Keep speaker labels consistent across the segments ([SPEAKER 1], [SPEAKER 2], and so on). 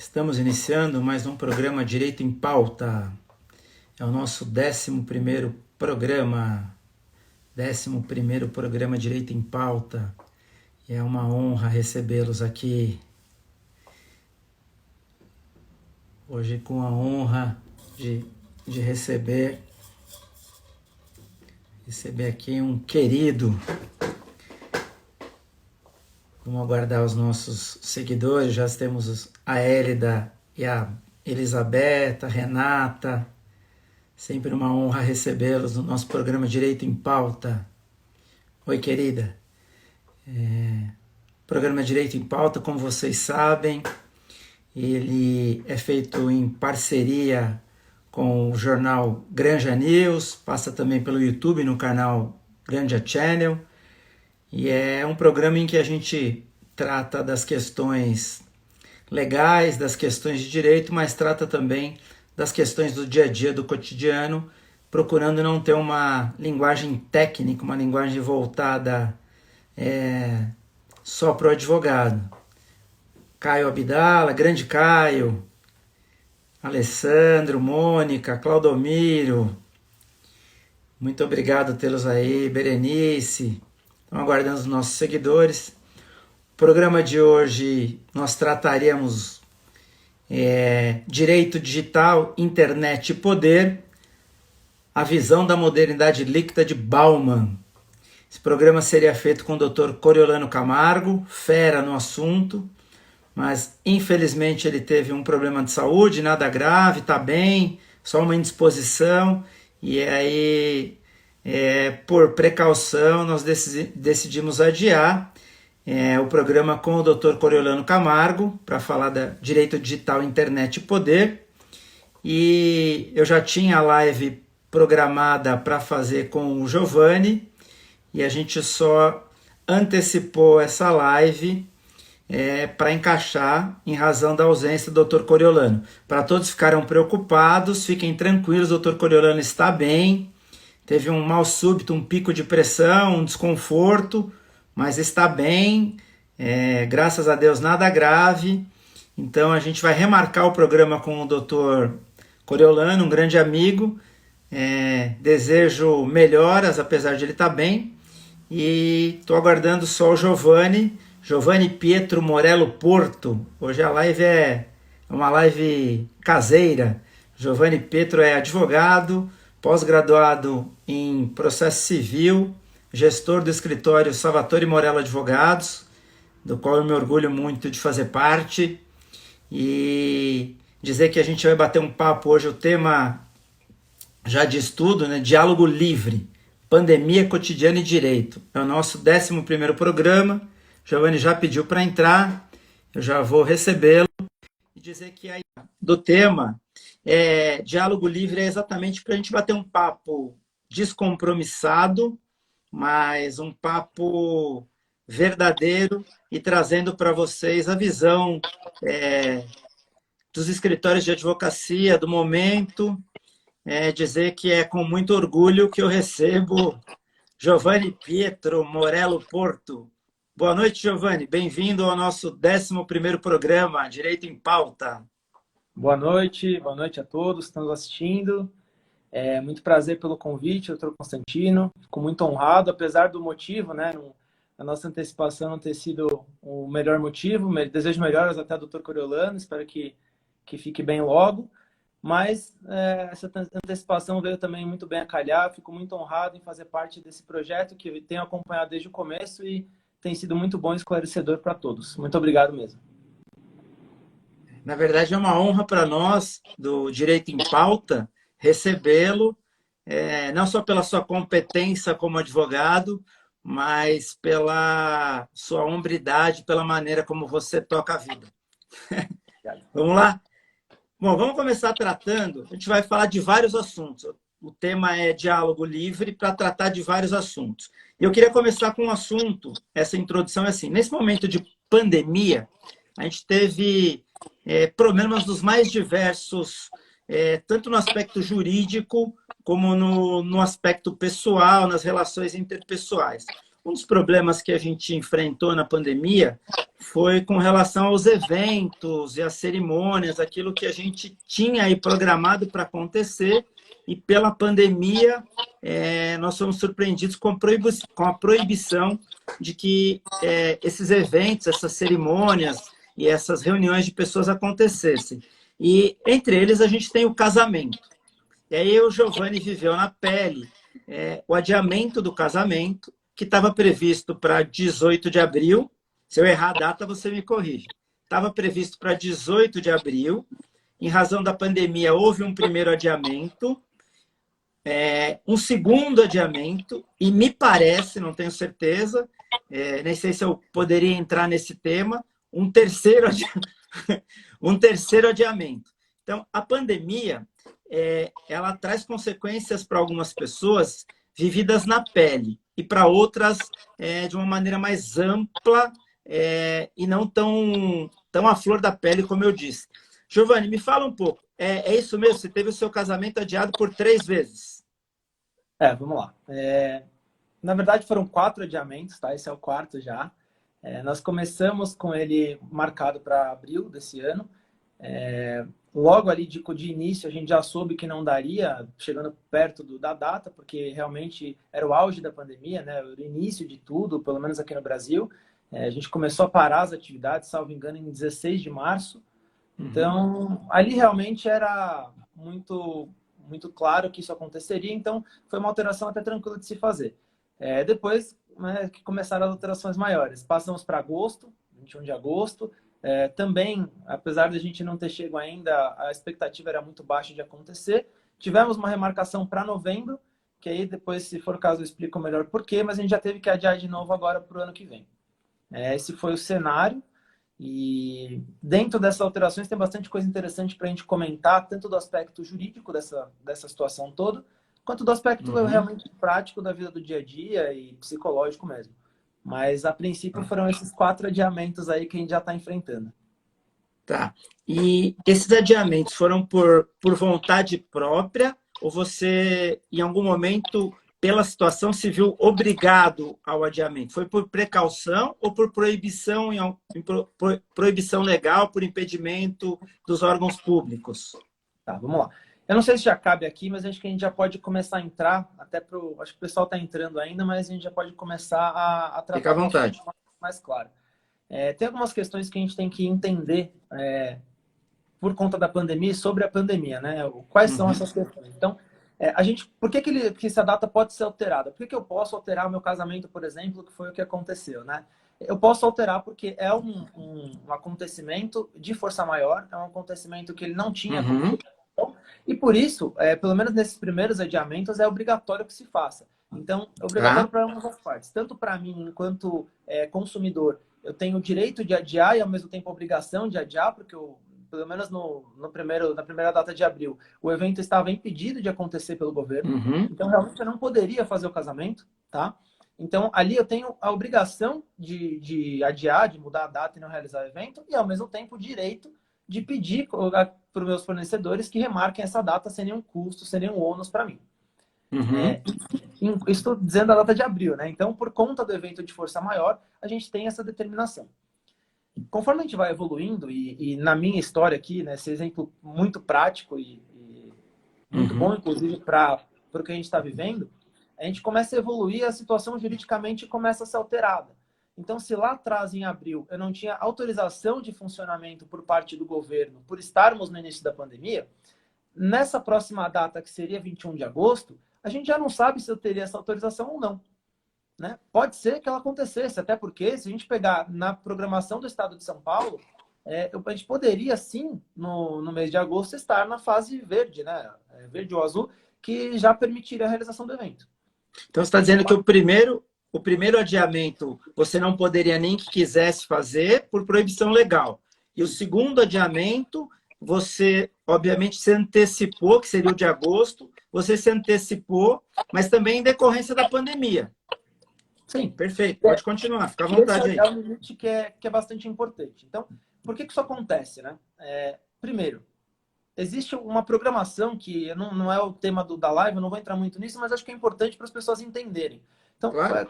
[SPEAKER 1] Estamos iniciando mais um programa Direito em Pauta. É o nosso 11º programa. 11º programa Direito em Pauta. E é uma honra recebê-los aqui. Hoje com a honra de receber aqui um querido. Vamos aguardar os nossos seguidores. Já temos a Hélida e a Elizabeth, a Renata. Sempre uma honra recebê-los no nosso programa Direito em Pauta. Oi, querida. Programa Direito em Pauta, como vocês sabem, ele é feito em parceria com o jornal Granja News, passa também pelo YouTube no canal Granja Channel. E é um programa em que a gente trata das questões legais, das questões de direito, mas trata também das questões do dia a dia, do cotidiano, procurando não ter uma linguagem técnica, uma linguagem voltada só para o advogado. Caio Abdala, grande Caio, Alessandro, Mônica, Claudomiro, muito obrigado por tê-los aí, Berenice. Estamos aguardando os nossos seguidores. O programa de hoje nós trataremos direito digital, internet e poder, a visão da modernidade líquida de Bauman. Esse programa seria feito com o Dr. Coriolano Camargo, fera no assunto, mas infelizmente ele teve um problema de saúde, nada grave, está bem, só uma indisposição, e aí por precaução, nós decidimos adiar o programa com o Dr. Coriolano Camargo para falar da direito digital, internet e poder. E eu já tinha a live programada para fazer com o Giovanni e a gente só antecipou essa live para encaixar em razão da ausência do Dr. Coriolano. Para todos ficaram preocupados, fiquem tranquilos, o Dr. Coriolano está bem. Teve um mal súbito, um pico de pressão, um desconforto, mas está bem, graças a Deus nada grave. Então a gente vai remarcar o programa com o Dr. Coriolano, um grande amigo. Desejo melhoras, apesar de ele estar bem. E estou aguardando só o Giovanni Pietro Morello Porto. Hoje a live é uma live caseira. Giovanni Pietro é advogado, pós-graduado em processo civil, gestor do escritório Salvatore Morello Advogados, do qual eu me orgulho muito de fazer parte, e dizer que a gente vai bater um papo hoje, o tema já de estudo, né? Diálogo livre, pandemia cotidiana e direito. É o nosso 11º programa. Giovanni já pediu para entrar, eu já vou recebê-lo e dizer que aí do tema diálogo livre é exatamente para a gente bater um papo descompromissado, mas um papo verdadeiro e trazendo para vocês a visão dos escritórios de advocacia do momento. Dizer que é com muito orgulho que eu recebo Giovanni Pietro Morello Porto. Boa noite, Giovanni. Bem-vindo ao nosso 11º programa Direito em Pauta.
[SPEAKER 2] Boa noite a todos que estão nos assistindo. Muito prazer pelo convite, doutor Constantino. Fico muito honrado, apesar do motivo, né? A nossa antecipação não ter sido o melhor motivo. Desejo melhoras até ao doutor Coriolano, espero que fique bem logo. Mas essa antecipação veio também muito bem a calhar. Fico muito honrado em fazer parte desse projeto que eu tenho acompanhado desde o começo e tem sido muito bom e esclarecedor para todos. Muito obrigado mesmo.
[SPEAKER 1] Na verdade, é uma honra para nós, do Direito em Pauta, recebê-lo, não só pela sua competência como advogado, mas pela sua hombridade, pela maneira como você toca a vida. Vamos lá? Bom, vamos começar tratando, a gente vai falar de vários assuntos. O tema é diálogo livre para tratar de vários assuntos. E eu queria começar com um assunto, essa introdução é assim, nesse momento de pandemia, a gente teve problemas dos mais diversos, tanto no aspecto jurídico, como no aspecto pessoal, nas relações interpessoais. Um dos problemas que a gente enfrentou na pandemia foi com relação aos eventos e às cerimônias, aquilo que a gente tinha aí programado para acontecer, e pela pandemia nós fomos surpreendidos com a proibição de que esses eventos, essas cerimônias e essas reuniões de pessoas acontecessem. E entre eles a gente tem o casamento. E aí o Giovanni viveu na pele o adiamento do casamento, que estava previsto para 18 de abril. Se eu errar a data, você me corrige. Estava previsto para 18 de abril. Em razão da pandemia, houve um primeiro adiamento, um segundo adiamento, e me parece, não tenho certeza, nem sei se eu poderia entrar nesse tema, um terceiro adiamento. Então, a pandemia, ela traz consequências para algumas pessoas vividas na pele, e para outras de uma maneira mais ampla e não tão à flor da pele, como eu disse. Giovanni, me fala um pouco. É isso mesmo? Você teve o seu casamento adiado por 3 vezes?
[SPEAKER 2] Vamos lá. Na verdade, foram 4 adiamentos, tá? Esse é o quarto já. Nós começamos com ele marcado para abril desse ano. Logo ali de início, a gente já soube que não daria, chegando perto da data, porque realmente era o auge da pandemia, né? O início de tudo, pelo menos aqui no Brasil. A gente começou a parar as atividades, salvo engano, em 16 de março. Então, ali realmente era muito, muito claro que isso aconteceria, então foi uma alteração até tranquila de se fazer. Depois, né, que começaram as alterações maiores. Passamos para agosto, 21 de agosto. Também, apesar de a gente não ter chego ainda, a expectativa era muito baixa de acontecer. Tivemos uma remarcação para novembro, que aí depois, se for o caso, eu explico melhor por quê, mas a gente já teve que adiar de novo agora para o ano que vem. Esse foi o cenário. E dentro dessas alterações tem bastante coisa interessante para a gente comentar, tanto do aspecto jurídico dessa situação toda, quanto do aspecto realmente prático da vida do dia a dia e psicológico mesmo. Mas, a princípio, foram esses 4 adiamentos aí que a gente já está enfrentando.
[SPEAKER 1] Tá. E esses adiamentos foram por vontade própria, ou você, em algum momento, pela situação, se viu obrigado ao adiamento? Foi por precaução ou por proibição, proibição legal, por impedimento dos órgãos públicos?
[SPEAKER 2] Tá, vamos lá. Eu não sei se já cabe aqui, mas acho que a gente já pode começar a entrar, acho que o pessoal está entrando ainda, mas a gente já pode começar a tratar.
[SPEAKER 1] Fica à vontade.
[SPEAKER 2] Mais claro. Tem algumas questões que a gente tem que entender por conta da pandemia e sobre a pandemia, né? Quais são essas questões? Então, por que essa data pode ser alterada? Por que eu posso alterar o meu casamento, por exemplo, que foi o que aconteceu, né? Eu posso alterar porque é um acontecimento de força maior, é um acontecimento que ele não tinha e por isso, pelo menos nesses primeiros adiamentos, é obrigatório que se faça. Então, é obrigatório para ambas as partes. Tanto para mim, enquanto consumidor, eu tenho o direito de adiar e, ao mesmo tempo, a obrigação de adiar, porque pelo menos na primeira data de abril, o evento estava impedido de acontecer pelo governo. Então, realmente, eu não poderia fazer o casamento, tá? Então, ali eu tenho a obrigação de adiar, de mudar a data e não realizar o evento, e, ao mesmo tempo, o direito de pedir para os meus fornecedores que remarquem essa data sem nenhum custo, sem nenhum ônus para mim. Estou dizendo a data de abril, né? Então, por conta do evento de força maior, a gente tem essa determinação. Conforme a gente vai evoluindo, e na minha história aqui, né, esse exemplo muito prático e muito bom, inclusive, para o que a gente está vivendo, a gente começa a evoluir, a situação juridicamente começa a ser alterada. Então, se lá atrás, em abril, eu não tinha autorização de funcionamento por parte do governo, por estarmos no início da pandemia, nessa próxima data, que seria 21 de agosto, a gente já não sabe se eu teria essa autorização ou não. Né? Pode ser que ela acontecesse, até porque, se a gente pegar na programação do Estado de São Paulo, a gente poderia, sim, no mês de agosto, estar na fase verde, né? Verde ou azul, que já permitiria a realização do evento.
[SPEAKER 1] Então, você está dizendo que o primeiro adiamento você não poderia nem que quisesse fazer por proibição legal. E o segundo adiamento, você, obviamente, se antecipou, que seria o de agosto, você se antecipou, mas também em decorrência da pandemia.
[SPEAKER 2] Sim.
[SPEAKER 1] Perfeito, pode continuar, fica à vontade aí.
[SPEAKER 2] É um limite que é bastante importante. Então, por que isso acontece, né? Primeiro, existe uma programação que não é o tema da live, eu não vou entrar muito nisso, mas acho que é importante para as pessoas entenderem. Então,
[SPEAKER 1] claro.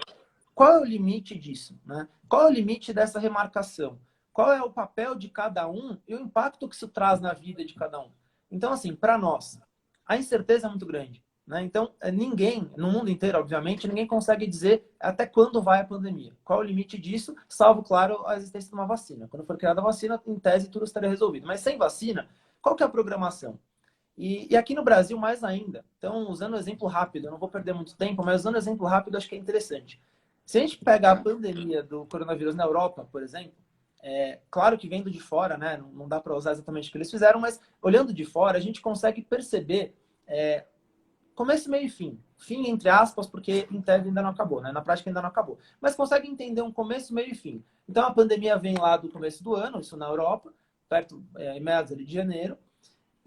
[SPEAKER 2] qual é o limite disso, né? Qual é o limite dessa remarcação? Qual é o papel de cada um e o impacto que isso traz na vida de cada um? Então, assim, para nós, a incerteza é muito grande, né? Então, ninguém, no mundo inteiro, obviamente, ninguém consegue dizer até quando vai a pandemia. Qual é o limite disso, salvo, claro, a existência de uma vacina. Quando for criada a vacina, em tese, tudo estaria resolvido. Mas sem vacina, qual que é a programação? E aqui no Brasil, mais ainda. Então, usando um exemplo rápido, eu não vou perder muito tempo, mas usando um exemplo rápido, acho que é interessante. Se a gente pegar a pandemia do coronavírus na Europa, por exemplo, claro que vendo de fora, né, não dá para usar exatamente o que eles fizeram, mas olhando de fora, a gente consegue perceber começo, meio e fim. Fim, entre aspas, porque em tese ainda não acabou, né? Na prática ainda não acabou. Mas consegue entender um começo, meio e fim. Então, a pandemia vem lá do começo do ano, isso na Europa, perto, em meados ali de janeiro.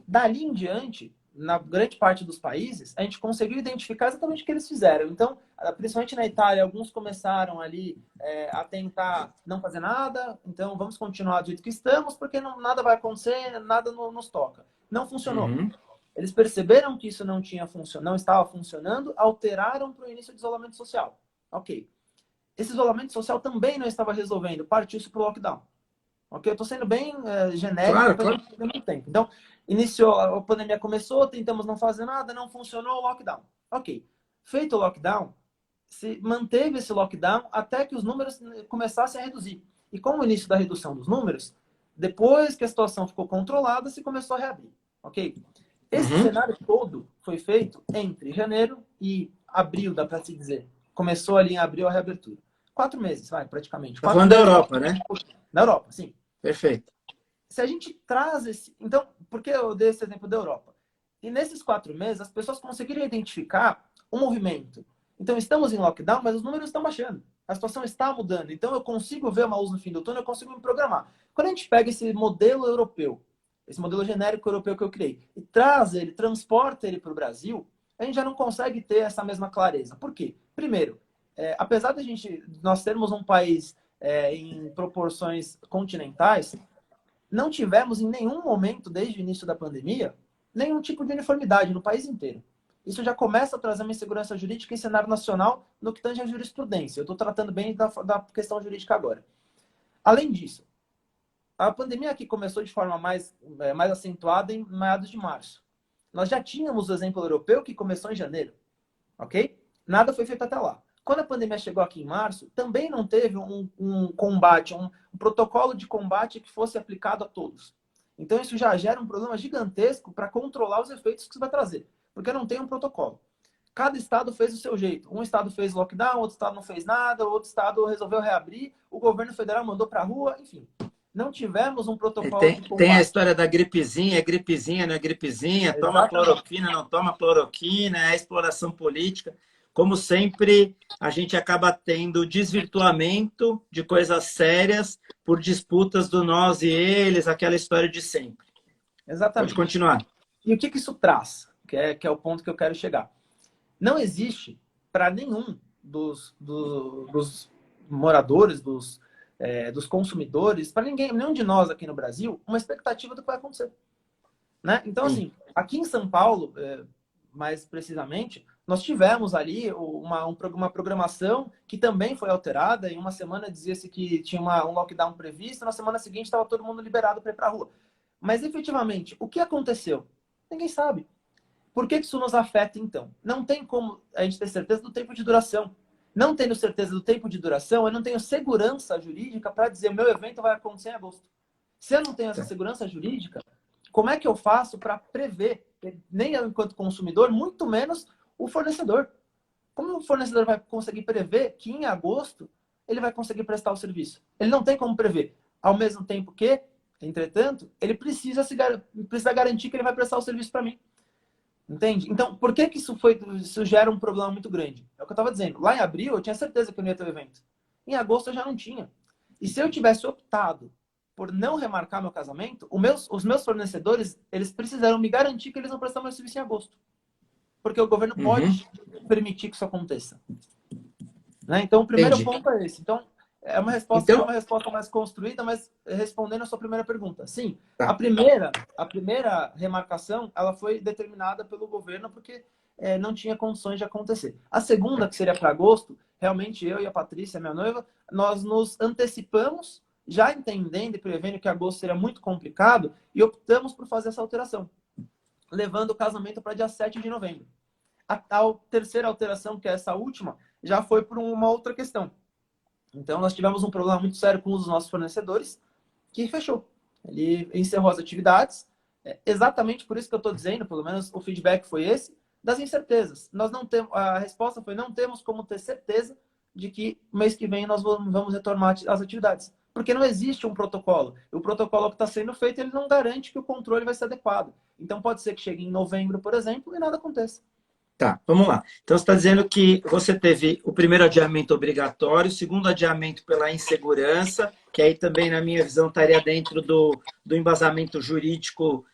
[SPEAKER 2] Dali em diante, na grande parte dos países, a gente conseguiu identificar exatamente o que eles fizeram. Então, principalmente na Itália, alguns começaram ali a tentar não fazer nada. Então, vamos continuar do jeito que estamos, porque nada vai acontecer, nada nos toca. Não funcionou.
[SPEAKER 1] Uhum.
[SPEAKER 2] Eles perceberam que isso não estava funcionando, alteraram para o início do isolamento social. Ok. Esse isolamento social também não estava resolvendo, partiu-se para o lockdown. Ok? Eu estou sendo bem genérico para a gente ter muito tempo. Então, iniciou, a pandemia começou, tentamos não fazer nada, não funcionou, o lockdown. Ok. Feito o lockdown, se manteve esse lockdown até que os números começassem a reduzir. E com o início da redução dos números, depois que a situação ficou controlada, se começou a reabrir. Ok? Esse cenário todo foi feito entre janeiro e abril, dá para se dizer. Começou ali em abril a reabertura. 4 meses, vai, praticamente.
[SPEAKER 1] Tá falando da Europa, né?
[SPEAKER 2] Na Europa, sim.
[SPEAKER 1] Perfeito.
[SPEAKER 2] Se a gente traz esse... Então, por que eu dei esse exemplo da Europa? E nesses 4 meses, as pessoas conseguiram identificar um movimento. Então, estamos em lockdown, mas os números estão baixando. A situação está mudando. Então, eu consigo ver uma luz no fim do túnel, eu consigo me programar. Quando a gente pega esse modelo europeu, esse modelo genérico europeu que eu criei, e traz ele, transporta ele para o Brasil, a gente já não consegue ter essa mesma clareza. Por quê? Primeiro, apesar de nós termos um país em proporções continentais, não tivemos em nenhum momento, desde o início da pandemia, nenhum tipo de uniformidade no país inteiro. Isso já começa a trazer uma insegurança jurídica em cenário nacional no que tange à jurisprudência. Eu estou tratando bem da questão jurídica agora. Além disso, a pandemia aqui começou de forma mais acentuada em meados de março. Nós já tínhamos o exemplo europeu que começou em janeiro, ok? Nada foi feito até lá. Quando a pandemia chegou aqui em março, também não teve um combate, um protocolo de combate que fosse aplicado a todos. Então isso já gera um problema gigantesco para controlar os efeitos que isso vai trazer, porque não tem um protocolo. Cada estado fez do seu jeito. Um estado fez lockdown, outro estado não fez nada, outro estado resolveu reabrir, o governo federal mandou para a rua, enfim. Não tivemos um protocolo de combate.
[SPEAKER 1] Tem a história da gripezinha, não é gripezinha, toma cloroquina, não toma cloroquina, é exploração política. Como sempre, a gente acaba tendo desvirtuamento de coisas sérias por disputas do nós e eles, aquela história de sempre.
[SPEAKER 2] Exatamente.
[SPEAKER 1] Pode continuar.
[SPEAKER 2] E o que isso traz? Que é o ponto que eu quero chegar. Não existe para nenhum dos moradores, dos consumidores, para nenhum de nós aqui no Brasil, uma expectativa do que vai acontecer. Né? Então, assim, aqui em São Paulo, mais precisamente, nós tivemos ali uma programação que também foi alterada. Em uma semana dizia-se que tinha um lockdown previsto, na semana seguinte estava todo mundo liberado para ir para a rua. Mas, efetivamente, o que aconteceu? Ninguém sabe. Por que isso nos afeta, então? Não tem como a gente ter certeza do tempo de duração. Não tendo certeza do tempo de duração, eu não tenho segurança jurídica para dizer meu evento vai acontecer em agosto. Se eu não tenho essa segurança jurídica, como é que eu faço para prever, nem eu enquanto consumidor, muito menos o fornecedor? Como o fornecedor vai conseguir prever que em agosto ele vai conseguir prestar o serviço? Ele não tem como prever. Ao mesmo tempo que, entretanto, ele precisa garantir que ele vai prestar o serviço para mim. Entende? Então, por que isso gera um problema muito grande? É o que eu estava dizendo. Lá em abril, eu tinha certeza que eu não ia ter o evento. Em agosto, eu já não tinha. E se eu tivesse optado por não remarcar meu casamento, os meus fornecedores, eles precisaram me garantir que eles vão prestar meu serviço em agosto. Porque o governo pode permitir que isso aconteça. Né? Então, o primeiro ponto é esse. Então, é uma resposta mais construída, mas respondendo a sua primeira pergunta. Sim, tá. A primeira remarcação, ela foi determinada pelo governo porque não tinha condições de acontecer. A segunda, que seria para agosto, realmente eu e a Patrícia, minha noiva, nós nos antecipamos, já entendendo e prevendo que agosto seria muito complicado, e optamos por fazer essa alteração, levando o casamento para dia 7 de novembro. A terceira alteração, que é essa última, já foi por uma outra questão. Então, nós tivemos um problema muito sério com um dos nossos fornecedores, que fechou. Ele encerrou as atividades, exatamente por isso que eu estou dizendo, pelo menos o feedback foi esse, das incertezas. Nós não temos, a resposta foi: não temos como ter certeza de que mês que vem nós vamos retomar as atividades. Porque não existe um protocolo. O protocolo que está sendo feito, ele não garante que o controle vai ser adequado. Então, pode ser que chegue em novembro, por exemplo, e nada aconteça.
[SPEAKER 1] Tá, vamos lá. Então, você está dizendo que você teve o primeiro adiamento obrigatório, o segundo adiamento pela insegurança, que aí também, na minha visão, estaria dentro do embasamento jurídico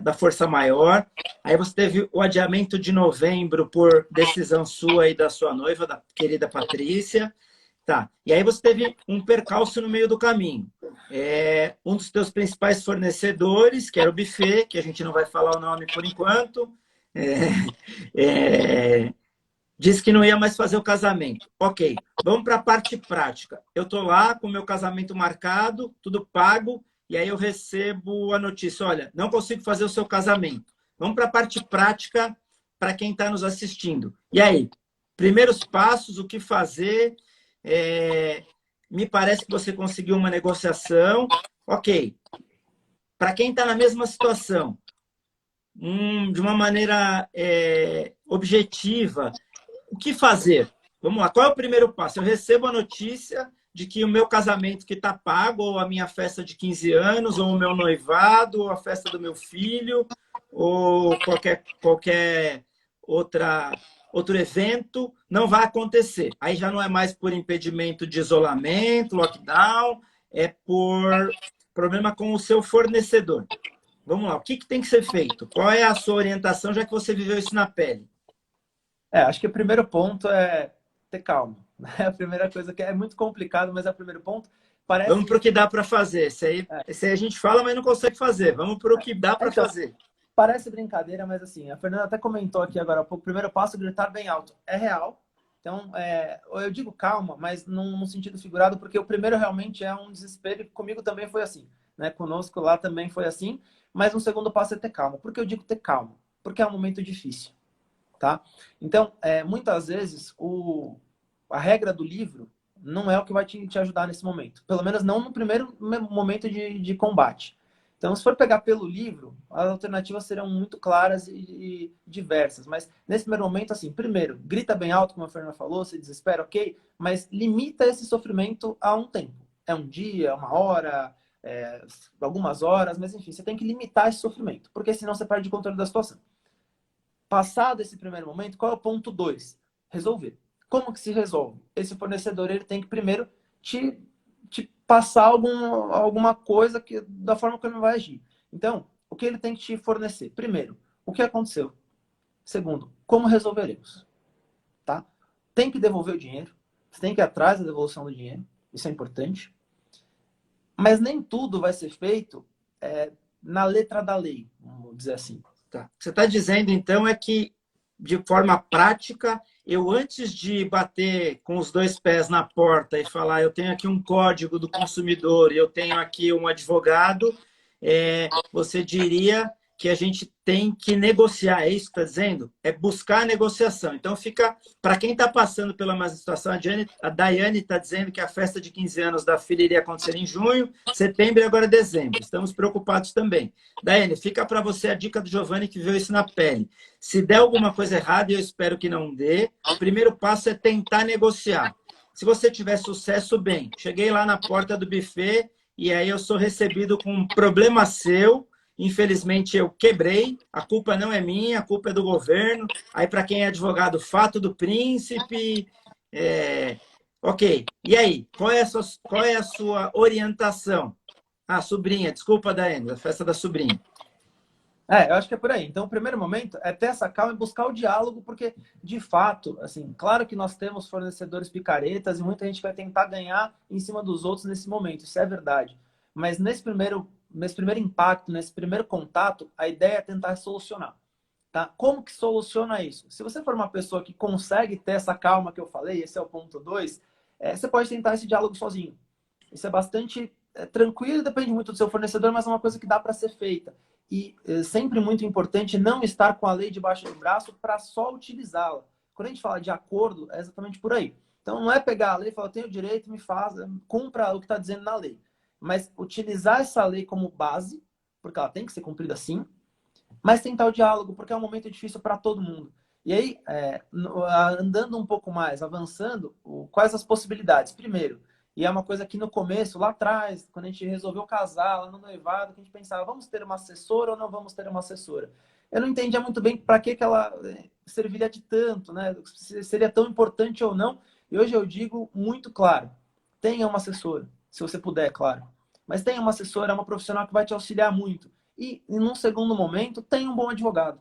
[SPEAKER 1] da força maior. Aí você teve o adiamento de novembro por decisão sua e da sua noiva, da querida Patrícia. Tá, e aí você teve um percalço no meio do caminho. Um dos teus principais fornecedores, que era o buffet, que a gente não vai falar o nome por enquanto, disse que não ia mais fazer o casamento. Ok, vamos para a parte prática. Eu estou lá com o meu casamento marcado, tudo pago, e aí eu recebo a notícia: olha, não consigo fazer o seu casamento. Vamos para a parte prática para quem está nos assistindo. E aí, primeiros passos, o que fazer? Me parece que você conseguiu uma negociação. Ok, para quem está na mesma situação, de uma maneira objetiva, o que fazer? Vamos lá, qual é o primeiro passo? Eu recebo a notícia de que o meu casamento que está pago, ou a minha festa de 15 anos, ou o meu noivado, ou a festa do meu filho, ou qualquer outro evento, não vai acontecer. Aí já não é mais por impedimento de isolamento, lockdown, é por problema com o seu fornecedor. Vamos lá, o que tem que ser feito? Qual é a sua orientação, já que você viveu isso na pele?
[SPEAKER 2] Acho que o primeiro ponto é ter calma. A primeira coisa que é muito complicado, mas é o primeiro ponto.
[SPEAKER 1] Vamos para o que dá para fazer. Esse aí a gente fala, mas não consegue fazer. Vamos para o que dá para fazer.
[SPEAKER 2] Parece brincadeira, mas assim, a Fernanda até comentou aqui agora há pouco: o primeiro passo é gritar bem alto. É real. Então, eu digo calma, mas num sentido figurado, porque o primeiro realmente é um desespero, e comigo também foi assim, né? Conosco lá também foi assim, mas o segundo passo é ter calma. Por que eu digo ter calma? Porque é um momento difícil, tá? Então, muitas vezes, a regra do livro não é o que vai te ajudar nesse momento. Pelo menos não no primeiro momento de combate. Então, se for pegar pelo livro, as alternativas serão muito claras e diversas. Mas, nesse primeiro momento, assim, primeiro, grita bem alto, como a Fernanda falou, se desespera, ok, mas limita esse sofrimento a um tempo. É um dia, uma hora, algumas horas, mas enfim, você tem que limitar esse sofrimento, porque senão você perde o controle da situação. Passado esse primeiro momento, qual é o ponto 2? Resolver. Como que se resolve? Esse fornecedor, ele tem que primeiro te passar alguma coisa da forma que ele vai agir. Então, o que ele tem que te fornecer? Primeiro, o que aconteceu? Segundo, como resolveremos? Tá? Tem que devolver o dinheiro. Você tem que ir atrás da devolução do dinheiro. Isso é importante. Mas nem tudo vai ser feito na letra da lei, vamos dizer assim.
[SPEAKER 1] Tá. O que você está dizendo, então, é que, de forma prática, eu, antes de bater com os dois pés na porta e falar: eu tenho aqui um código do consumidor e eu tenho aqui um advogado, você diria que a gente tem que negociar. É isso que está dizendo? É buscar a negociação. Então, fica, para quem está passando pela mesma situação, a Daiane está dizendo que a festa de 15 anos da filha iria acontecer em junho, setembro e agora dezembro. Estamos preocupados também. Daiane, fica para você a dica do Giovanni, que viu isso na pele. Se der alguma coisa errada, e eu espero que não dê, o primeiro passo é tentar negociar. Se você tiver sucesso, bem. Cheguei lá na porta do buffet e aí eu sou recebido com um problema seu. Infelizmente, eu quebrei. A culpa não é minha, a culpa é do governo. Aí, para quem é advogado, fato do príncipe. Ok. E aí, qual é a sua orientação? Sobrinha. Desculpa, Daiane, a festa da sobrinha.
[SPEAKER 2] Eu acho que é por aí. Então, o primeiro momento é ter essa calma e buscar o diálogo, porque, de fato, assim, claro que nós temos fornecedores picaretas e muita gente vai tentar ganhar em cima dos outros nesse momento. Isso é verdade. Mas nesse primeiro impacto, nesse primeiro contato, a ideia é tentar solucionar. Tá? Como que soluciona isso? Se você for uma pessoa que consegue ter essa calma que eu falei, esse é o ponto 2, você pode tentar esse diálogo sozinho. Isso é bastante tranquilo, depende muito do seu fornecedor, mas é uma coisa que dá para ser feita. E sempre muito importante não estar com a lei debaixo do braço para só utilizá-la. Quando a gente fala de acordo, é exatamente por aí. Então não é pegar a lei e falar, eu tenho direito, me faz, cumpra o que está dizendo na lei. Mas utilizar essa lei como base, porque ela tem que ser cumprida assim, mas tentar o diálogo, porque é um momento difícil para todo mundo. E aí, andando um pouco mais, avançando, quais as possibilidades? Primeiro, e é uma coisa que no começo, lá atrás, quando a gente resolveu casar, lá no noivado, que a gente pensava, vamos ter uma assessora ou não vamos ter uma assessora? Eu não entendia muito bem para que ela serviria de tanto, né? Se seria tão importante ou não. E hoje eu digo muito claro, tenha uma assessora, se você puder, claro. Mas tenha uma assessora, é uma profissional que vai te auxiliar muito. E, num segundo momento, tenha um bom advogado.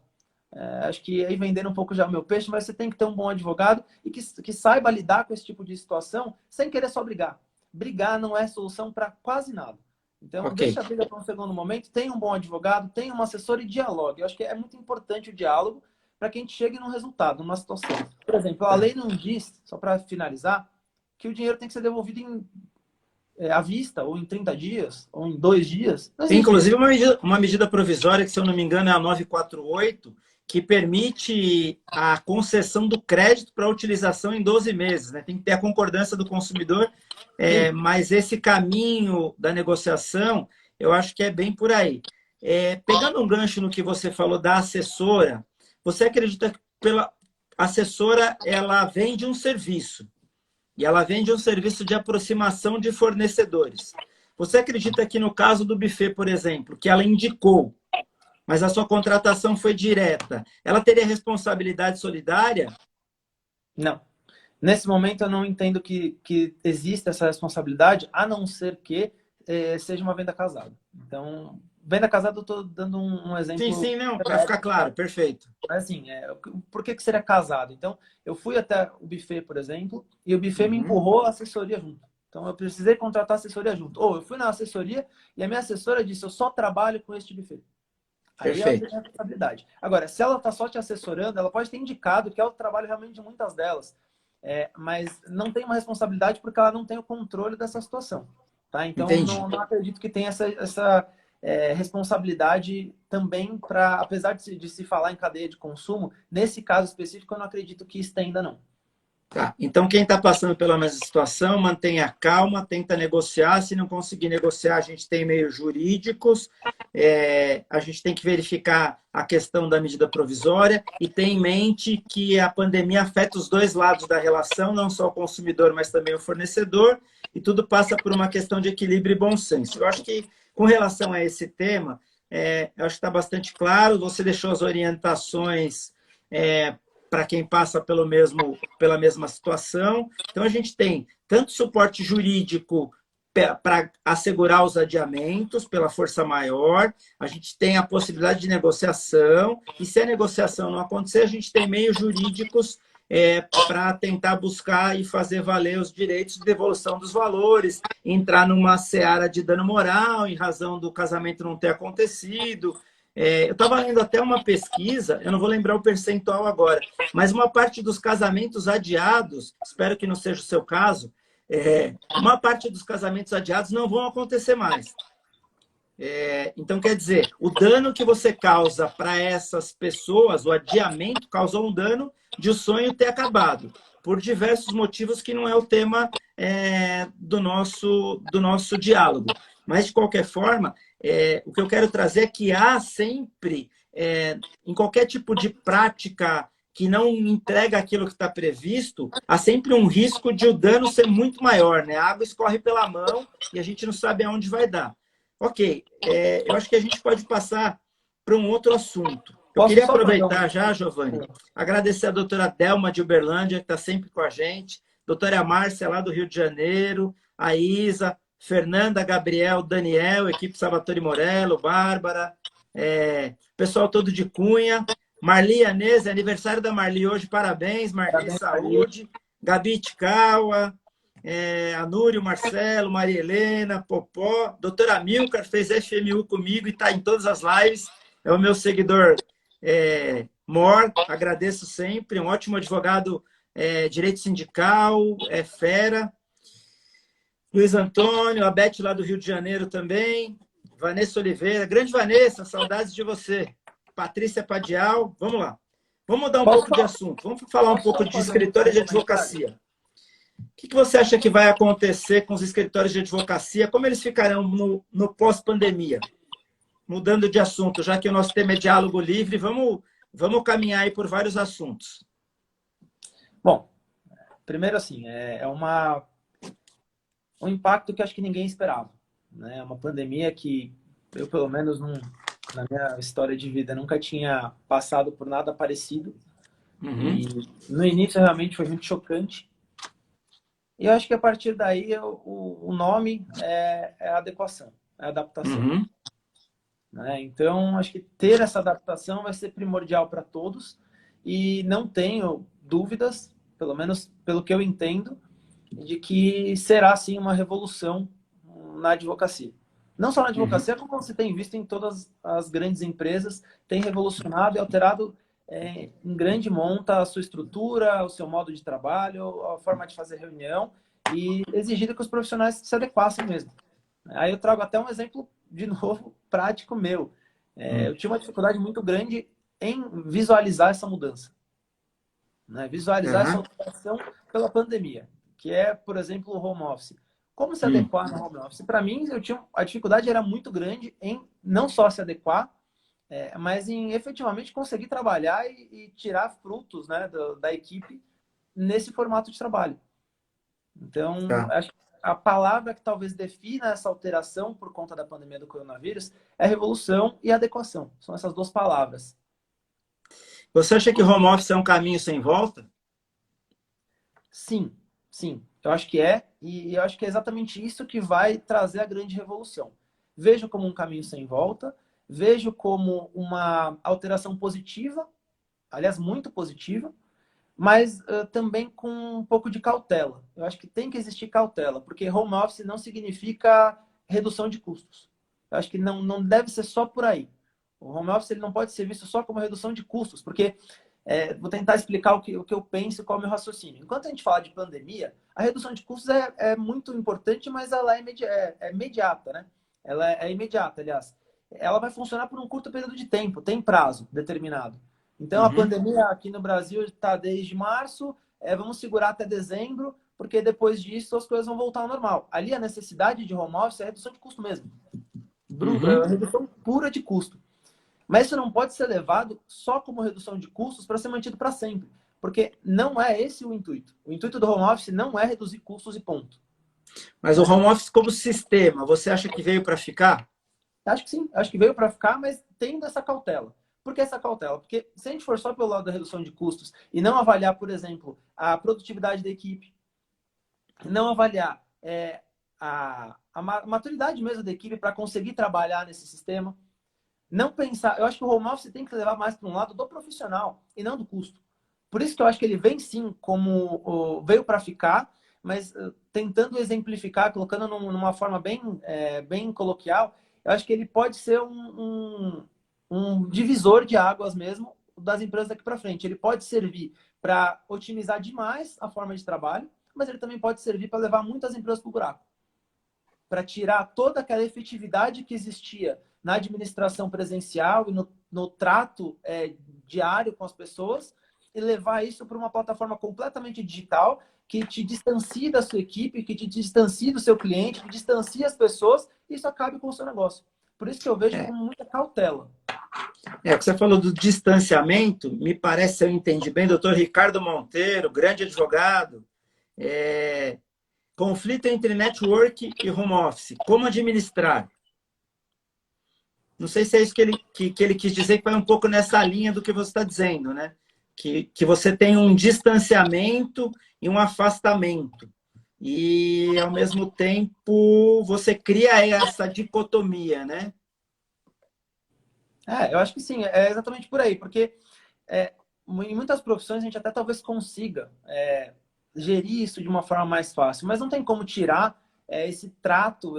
[SPEAKER 2] Acho que aí vendendo um pouco já o meu peixe, mas você tem que ter um bom advogado e que saiba lidar com esse tipo de situação sem querer só brigar. Brigar não é solução para quase nada. Então,
[SPEAKER 1] Ok.
[SPEAKER 2] deixa a briga para um segundo momento, tenha um bom advogado, tenha um assessor e dialogue. Eu acho que é muito importante o diálogo para que a gente chegue num resultado, numa situação. Por exemplo, a lei não diz, só para finalizar, que o dinheiro tem que ser devolvido à vista, ou em 30 dias, ou em 2 dias. Não
[SPEAKER 1] Tem,
[SPEAKER 2] existe
[SPEAKER 1] inclusive,
[SPEAKER 2] isso.
[SPEAKER 1] uma medida provisória, que, se eu não me engano, é a 948, que permite a concessão do crédito para utilização em 12 meses. Né? Tem que ter a concordância do consumidor, mas esse caminho da negociação, eu acho que é bem por aí. Pegando um gancho no que você falou da assessora, você acredita que pela assessora ela vende um serviço, e ela vende um serviço de aproximação de fornecedores. Você acredita que no caso do buffet, por exemplo, que ela indicou, mas a sua contratação foi direta, ela teria responsabilidade solidária?
[SPEAKER 2] Não. Nesse momento, eu não entendo que exista essa responsabilidade, a não ser que seja uma venda casada. Então, venda casada, eu estou dando um
[SPEAKER 1] Sim,
[SPEAKER 2] exemplo.
[SPEAKER 1] sim, não, para ficar claro, perfeito.
[SPEAKER 2] Mas assim, por que seria casado? Então, eu fui até o buffet, por exemplo, e o buffet me empurrou a assessoria junto. Então, eu precisei contratar a assessoria junto. Ou eu fui na assessoria e a minha assessora disse, eu só trabalho com este buffet. Aí ela tem
[SPEAKER 1] Perfeito.
[SPEAKER 2] responsabilidade. Agora, se ela está só te assessorando, ela pode ter indicado que é o trabalho realmente de muitas delas. Mas não tem uma responsabilidade porque ela não tem o controle dessa situação. Tá? Então,
[SPEAKER 1] Entendi.
[SPEAKER 2] não acredito que tenha essa responsabilidade também para, apesar de se falar em cadeia de consumo, nesse caso específico, eu não acredito que estenda, não.
[SPEAKER 1] Tá. Então, quem está passando pela mesma situação, mantenha calma, tenta negociar. Se não conseguir negociar, a gente tem meios jurídicos, a gente tem que verificar a questão da medida provisória e ter em mente que a pandemia afeta os dois lados da relação, não só o consumidor, mas também o fornecedor, e tudo passa por uma questão de equilíbrio e bom senso. Eu acho que, com relação a esse tema, eu acho que está bastante claro, você deixou as orientações para quem passa pela mesma situação. Então, a gente tem tanto suporte jurídico para assegurar os adiamentos pela força maior, a gente tem a possibilidade de negociação, e se a negociação não acontecer, a gente tem meios jurídicos para tentar buscar e fazer valer os direitos de devolução dos valores, entrar numa seara de dano moral em razão do casamento não ter acontecido. Eu estava lendo até uma pesquisa, eu não vou lembrar o percentual agora, mas uma parte dos casamentos adiados, espero que não seja o seu caso, uma parte dos casamentos adiados não vão acontecer mais. Então, quer dizer, o dano que você causa para essas pessoas, o adiamento, causou um dano de o sonho ter acabado, por diversos motivos que não é o tema do nosso diálogo. Mas, de qualquer forma, o que eu quero trazer é que há sempre, em qualquer tipo de prática que não entrega aquilo que está previsto, há sempre um risco de o dano ser muito maior, né? A água escorre pela mão e a gente não sabe aonde vai dar. Ok, eu acho que a gente pode passar para um outro assunto. Eu
[SPEAKER 2] Posso
[SPEAKER 1] queria
[SPEAKER 2] só fazer
[SPEAKER 1] aproveitar já, Giovanni, agradecer a doutora Delma de Uberlândia, que está sempre com a gente, doutora Márcia, lá do Rio de Janeiro, a Isa, Fernanda, Gabriel, Daniel, equipe Salvatore Morello, Bárbara, pessoal todo de Cunha, Marli Anese, aniversário da Marli hoje, parabéns, Marli, saúde, Gabi Tikawa, a Núrio, Marcelo, Maria Helena, Popó, doutora Milcar fez FMU comigo e está em todas as lives, é o meu seguidor Mor, agradeço sempre, um ótimo advogado, direito sindical, fera. Luiz Antônio, a Beth lá do Rio de Janeiro também. Vanessa Oliveira, grande Vanessa, saudades de você. Patrícia Padial, vamos lá. Vamos mudar um pouco de assunto. Vamos falar um pouco de escritório de advocacia. O que você acha que vai acontecer com os escritórios de advocacia? Como eles ficarão no pós-pandemia? Mudando de assunto, já que o nosso tema é diálogo livre, vamos caminhar aí por vários assuntos.
[SPEAKER 2] Bom, primeiro assim, um impacto que acho que ninguém esperava, né? Uma pandemia que eu, pelo menos, na minha história de vida, nunca tinha passado por nada parecido.
[SPEAKER 1] Uhum.
[SPEAKER 2] E no início, realmente, foi muito chocante. E eu acho que, a partir daí, o nome é adequação, é adaptação.
[SPEAKER 1] Uhum.
[SPEAKER 2] Né? Então, acho que ter essa adaptação vai ser primordial para todos. E não tenho dúvidas, pelo menos pelo que eu entendo, de que será, sim, uma revolução na advocacia. Não só na advocacia, como você tem visto em todas as grandes empresas, tem revolucionado e alterado em grande monta a sua estrutura, o seu modo de trabalho, a forma de fazer reunião e exigido que os profissionais se adequassem mesmo. Aí eu trago até um exemplo, de novo, prático meu. Eu tinha uma dificuldade muito grande em visualizar essa mudança. Né? Visualizar essa alteração pela pandemia, que é, por exemplo, o home office. Como se adequar no home office? Para mim, a dificuldade era muito grande em não só se adequar, mas em efetivamente conseguir trabalhar e tirar frutos, né, da equipe nesse formato de trabalho. Então, acho que a palavra que talvez defina essa alteração por conta da pandemia do coronavírus é revolução e adequação. São essas duas palavras.
[SPEAKER 1] Você acha que home office é um caminho sem volta?
[SPEAKER 2] Sim, sim. Eu acho que é, e eu acho que é exatamente isso que vai trazer a grande revolução. Vejo como um caminho sem volta, vejo como uma alteração positiva, aliás, muito positiva, mas também com um pouco de cautela. Eu acho que tem que existir cautela, porque home office não significa redução de custos. Eu acho que não deve ser só por aí. O home office ele não pode ser visto só como redução de custos, porque vou tentar explicar o que eu penso e qual é o meu raciocínio. Enquanto a gente fala de pandemia, a redução de custos é muito importante, mas ela é imediata, né? Ela é imediata, aliás. Ela vai funcionar por um curto período de tempo, tem prazo determinado. Então, a pandemia aqui no Brasil está desde março, vamos segurar até dezembro, porque depois disso as coisas vão voltar ao normal. Ali a necessidade de home office é redução de custo mesmo. Redução pura de custo. Mas isso não pode ser levado só como redução de custos para ser mantido para sempre. Porque não é esse o intuito. O intuito do home office não é reduzir custos e ponto.
[SPEAKER 1] Mas o home office como sistema, você acha que veio para ficar?
[SPEAKER 2] Acho que sim. Acho que veio para ficar, mas tendo essa cautela. Por que essa cautela? Porque se a gente for só pelo lado da redução de custos e não avaliar, por exemplo, a produtividade da equipe, não avaliar a maturidade mesmo da equipe para conseguir trabalhar nesse sistema, não pensar... Eu acho que o home office tem que levar mais para um lado do profissional e não do custo. Por isso que eu acho que ele vem sim como veio para ficar, mas tentando exemplificar, colocando numa forma bem coloquial, eu acho que ele pode ser um divisor de águas mesmo das empresas daqui para frente. Ele pode servir para otimizar demais a forma de trabalho, mas ele também pode servir para levar muitas empresas para o buraco. Para tirar toda aquela efetividade que existia na administração presencial e no trato diário com as pessoas e levar isso para uma plataforma completamente digital que te distancie da sua equipe, que te distancie do seu cliente, que distancie as pessoas e isso acabe com o seu negócio. Por isso que eu vejo com muita cautela.
[SPEAKER 1] O que você falou do distanciamento, me parece, se eu entendi bem, doutor Ricardo Monteiro, grande advogado, conflito entre network e home office, como administrar? Não sei se é isso que ele quis dizer, que vai um pouco nessa linha do que você está dizendo, né? Que você tem um distanciamento e um afastamento. E, ao mesmo tempo, você cria essa dicotomia, né?
[SPEAKER 2] Eu acho que sim, é exatamente por aí, porque em muitas profissões a gente até talvez consiga gerir isso de uma forma mais fácil, mas não tem como tirar esse trato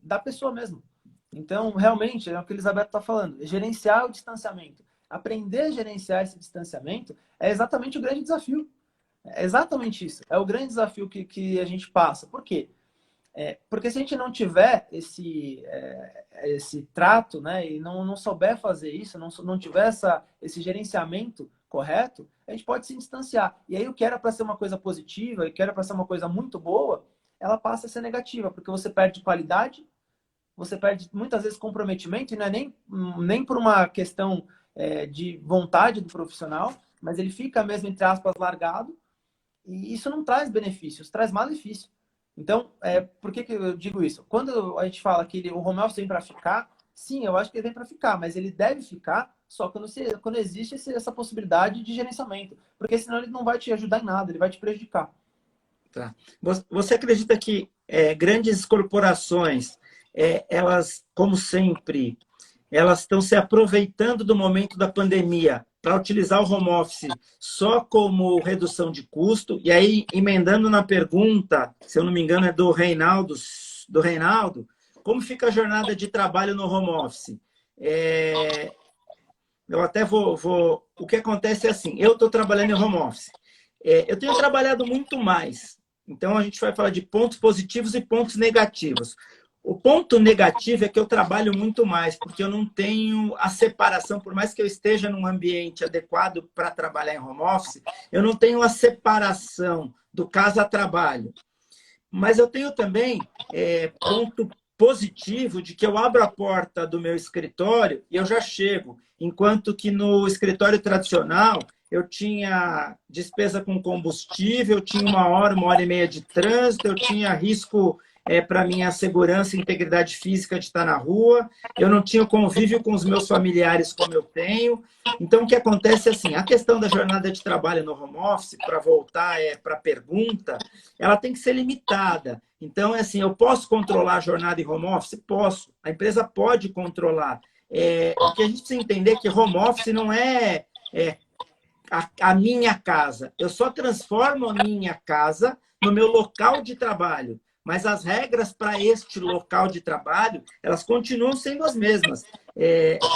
[SPEAKER 2] da pessoa mesmo. Então, realmente, é o que a Elizabeth está falando, gerenciar o distanciamento. aprender a gerenciar esse distanciamento é exatamente o grande desafio. É exatamente isso. É o grande desafio que a gente passa. Por quê? Porque se a gente não tiver esse trato, né, e não souber fazer isso, não tiver esse gerenciamento correto, a gente pode se distanciar. E aí o que era para ser uma coisa positiva, e que era para ser uma coisa muito boa, ela passa a ser negativa, porque você perde qualidade, você perde muitas vezes comprometimento, e não é nem por uma questão de vontade do profissional, mas ele fica mesmo, entre aspas, largado, e isso não traz benefícios, traz malefício. Então, por que eu digo isso? Quando a gente fala que o home office vem para ficar, sim, eu acho que ele vem para ficar, mas ele deve ficar só quando existe essa possibilidade de gerenciamento, porque senão ele não vai te ajudar em nada, ele vai te prejudicar.
[SPEAKER 1] Tá. Você acredita que grandes corporações, elas, como sempre, elas estão se aproveitando do momento da pandemia para utilizar o home office só como redução de custo? E aí, emendando na pergunta, se eu não me engano, é do Reinaldo, como fica a jornada de trabalho no home office? Eu até vou... O que acontece é assim, eu estou trabalhando em home office. Eu tenho trabalhado muito mais. Então, a gente vai falar de pontos positivos e pontos negativos. O ponto negativo é que eu trabalho muito mais, porque eu não tenho a separação, por mais que eu esteja num ambiente adequado para trabalhar em home office, eu não tenho a separação do casa-trabalho. Mas eu tenho também ponto positivo de que eu abro a porta do meu escritório e eu já chego, enquanto que no escritório tradicional eu tinha despesa com combustível, eu tinha uma hora e meia de trânsito, eu tinha risco para minha segurança e integridade física de estar na rua, eu não tinha convívio com os meus familiares como eu tenho. Então, o que acontece é assim, a questão da jornada de trabalho no home office, para voltar para a pergunta, ela tem que ser limitada. Então, é assim, eu posso controlar a jornada em home office? Posso. A empresa pode controlar. O que a gente precisa entender é que home office não é a minha casa. Eu só transformo a minha casa no meu local de trabalho. Mas as regras para este local de trabalho, elas continuam sendo as mesmas.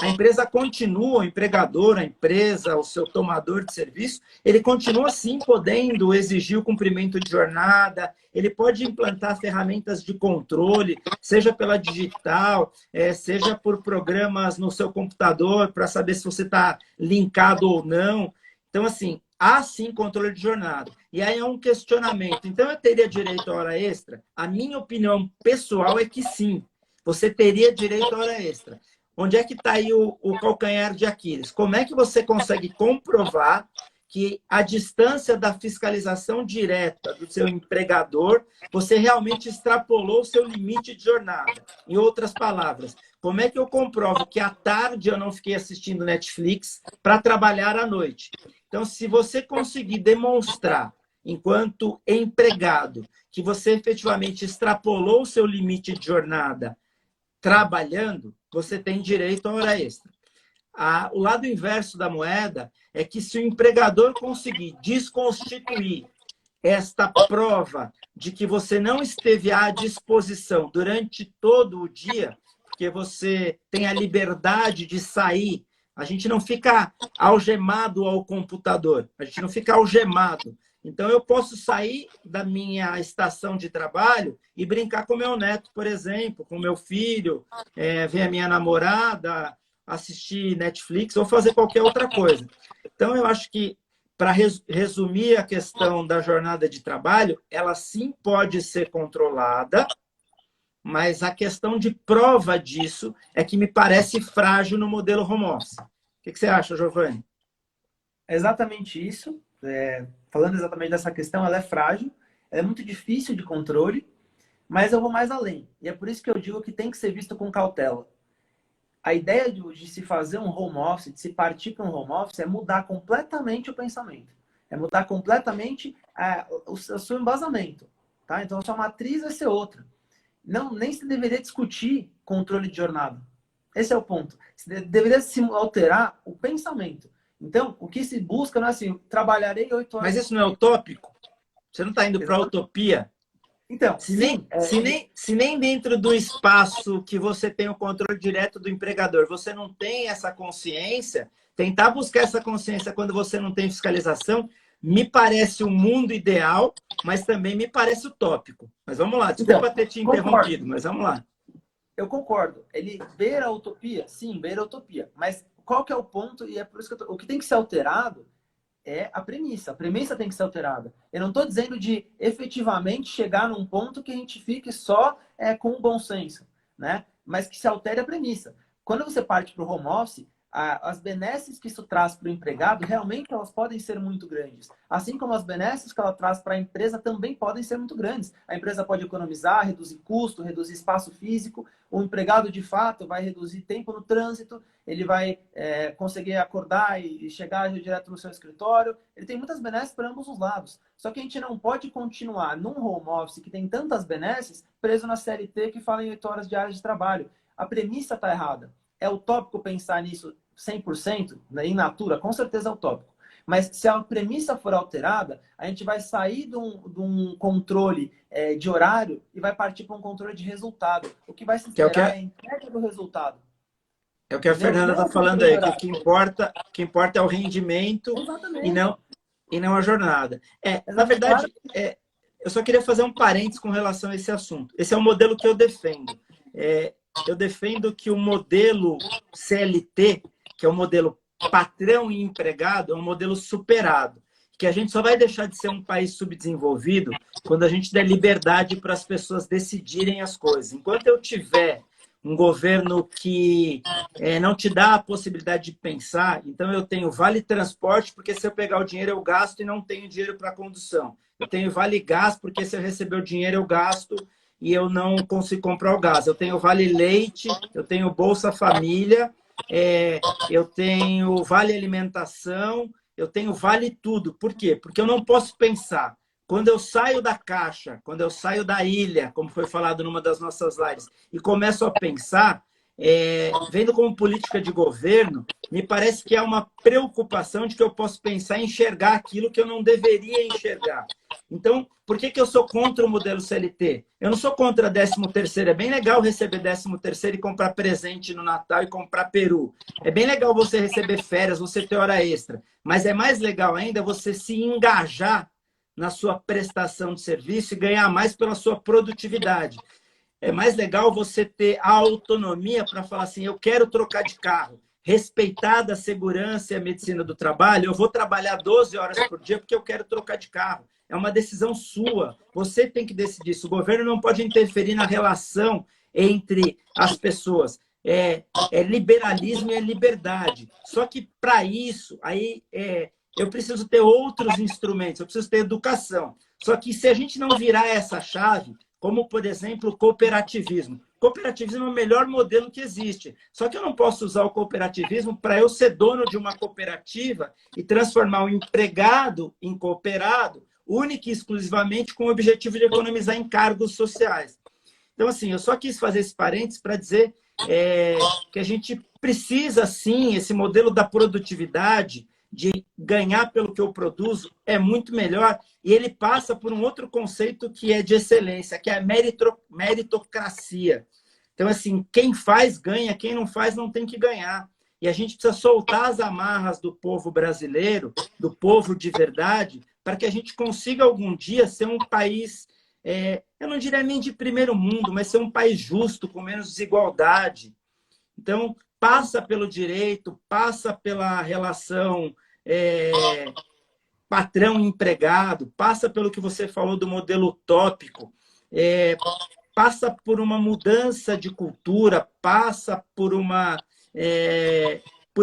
[SPEAKER 1] A empresa continua, o empregador, a empresa, o seu tomador de serviço, ele continua sim podendo exigir o cumprimento de jornada, ele pode implantar ferramentas de controle, seja pela digital, seja por programas no seu computador, para saber se você está linkado ou não. Então, assim, há sim controle de jornada. E aí é um questionamento. Então, eu teria direito à hora extra? A minha opinião pessoal é que sim. Você teria direito à hora extra. Onde é que está aí o calcanhar de Aquiles? Como é que você consegue comprovar que a distância da fiscalização direta do seu empregador, você realmente extrapolou o seu limite de jornada? Em outras palavras, como é que eu comprovo que à tarde eu não fiquei assistindo Netflix para trabalhar à noite? Então, se você conseguir demonstrar, enquanto empregado, que você efetivamente extrapolou o seu limite de jornada trabalhando, você tem direito à hora extra. O lado inverso da moeda é que se o empregador conseguir desconstituir esta prova de que você não esteve à disposição durante todo o dia, porque você tem a liberdade de sair, a gente não fica algemado ao computador, a gente não fica algemado. Então, eu posso sair da minha estação de trabalho e brincar com meu neto, por exemplo, com meu filho, ver a minha namorada, assistir Netflix ou fazer qualquer outra coisa. Então, eu acho que, para resumir a questão da jornada de trabalho, ela sim pode ser controlada, mas a questão de prova disso é que me parece frágil no modelo home office. O que você acha, Giovanni?
[SPEAKER 2] É exatamente isso. Falando exatamente dessa questão, ela é frágil, ela é muito difícil de controle, mas eu vou mais além. E é por isso que eu digo que tem que ser visto com cautela. A ideia de se fazer um home office, de se partir para um home office, é mudar completamente o pensamento. É mudar completamente o seu embasamento. Tá? Então, a sua matriz vai ser outra. Nem se deveria discutir controle de jornada. Esse é o ponto. Deveria se alterar o pensamento. Então, o que se busca não é assim, trabalharei 8 horas...
[SPEAKER 1] Mas isso não é utópico? Você não está indo para a utopia?
[SPEAKER 2] Então,
[SPEAKER 1] Se nem,
[SPEAKER 2] sim,
[SPEAKER 1] se nem dentro do espaço que você tem o controle direto do empregador, você não tem essa consciência, tentar buscar essa consciência quando você não tem fiscalização, me parece o mundo ideal, mas também me parece utópico. Mas vamos lá,
[SPEAKER 2] então,
[SPEAKER 1] desculpa ter te
[SPEAKER 2] concordo.
[SPEAKER 1] interrompido, mas vamos lá.
[SPEAKER 2] Eu concordo. Ele beira a utopia? Sim, beira a utopia. Mas qual que é o ponto? E é por isso que o que tem que ser alterado é a premissa. A premissa tem que ser alterada. Eu não estou dizendo de efetivamente chegar num ponto que a gente fique só com o bom senso, né? Mas que se altere a premissa. Quando você parte para o home office, as benesses que isso traz para o empregado, realmente elas podem ser muito grandes. Assim como as benesses que ela traz para a empresa também podem ser muito grandes. A empresa pode economizar, reduzir custo, reduzir espaço físico. O empregado, de fato, vai reduzir tempo no trânsito, ele vai conseguir acordar e chegar direto no seu escritório. Ele tem muitas benesses para ambos os lados. Só que a gente não pode continuar num home office que tem tantas benesses preso na CLT que fala em 8 horas diárias de trabalho. A premissa está errada. É utópico pensar nisso 100%, né, in natura? Com certeza é utópico. Mas se a premissa for alterada, a gente vai sair de um controle de horário e vai partir para um controle de resultado. O que vai se
[SPEAKER 1] Que é o que
[SPEAKER 2] esperar é a
[SPEAKER 1] a,
[SPEAKER 2] entrega do resultado.
[SPEAKER 1] é o que a
[SPEAKER 2] Entendeu? E
[SPEAKER 1] Fernanda
[SPEAKER 2] não
[SPEAKER 1] está
[SPEAKER 2] o
[SPEAKER 1] falando
[SPEAKER 2] controle de
[SPEAKER 1] aí, que
[SPEAKER 2] horário.
[SPEAKER 1] o que importa é o rendimento e
[SPEAKER 2] Exatamente.
[SPEAKER 1] não, e não a jornada. Na
[SPEAKER 2] Exatamente. Claro.
[SPEAKER 1] verdade, eu só queria fazer um parênteses com relação a esse assunto. Esse é o modelo que eu defendo. Eu defendo que o modelo CLT, que é o modelo patrão e empregado, é um modelo superado. Que a gente só vai deixar de ser um país subdesenvolvido quando a gente der liberdade para as pessoas decidirem as coisas. Enquanto eu tiver um governo que não te dá a possibilidade de pensar, então eu tenho vale transporte, porque se eu pegar o dinheiro eu gasto e não tenho dinheiro para condução. Eu tenho vale gás, porque se eu receber o dinheiro eu gasto e eu não consigo comprar o gás. Eu tenho vale leite, eu tenho Bolsa Família, eu tenho vale alimentação, eu tenho vale tudo. Por quê? Porque eu não posso pensar. Quando eu saio da caixa, quando eu saio da ilha, como foi falado numa das nossas lives, e começo a pensar, vendo como política de governo, me parece que é uma preocupação de que eu posso pensar e enxergar aquilo que eu não deveria enxergar. Então, por que eu sou contra o modelo CLT? Eu não sou contra 13º. É bem legal receber 13º e comprar presente no Natal e comprar peru. É bem legal você receber férias, você ter hora extra. Mas é mais legal ainda você se engajar na sua prestação de serviço e ganhar mais pela sua produtividade. É mais legal você ter a autonomia para falar assim, eu quero trocar de carro, respeitada a segurança e a medicina do trabalho, eu vou trabalhar 12 horas por dia porque eu quero trocar de carro. É uma decisão sua. Você tem que decidir isso. O governo não pode interferir na relação entre as pessoas. É liberalismo e é liberdade. Só que, para isso, eu preciso ter outros instrumentos, eu preciso ter educação. Só que se a gente não virar essa chave, como, por exemplo, o cooperativismo. Cooperativismo é o melhor modelo que existe. Só que eu não posso usar o cooperativismo para eu ser dono de uma cooperativa e transformar o empregado em cooperado, única e exclusivamente com o objetivo de economizar encargos sociais. Então, assim, eu só quis fazer esse parênteses para dizer que a gente precisa, sim, esse modelo da produtividade, de ganhar pelo que eu produzo, é muito melhor. E ele passa por um outro conceito que é de excelência, que é a meritocracia. Então, assim, quem faz, ganha, quem não faz, não tem que ganhar. E a gente precisa soltar as amarras do povo brasileiro, do povo de verdade, para que a gente consiga algum dia ser um país, eu não diria nem de primeiro mundo, mas ser um país justo, com menos desigualdade. Então, passa pelo direito, passa pela relação patrão-empregado, passa pelo que você falou do modelo utópico, passa por uma mudança de cultura, passa por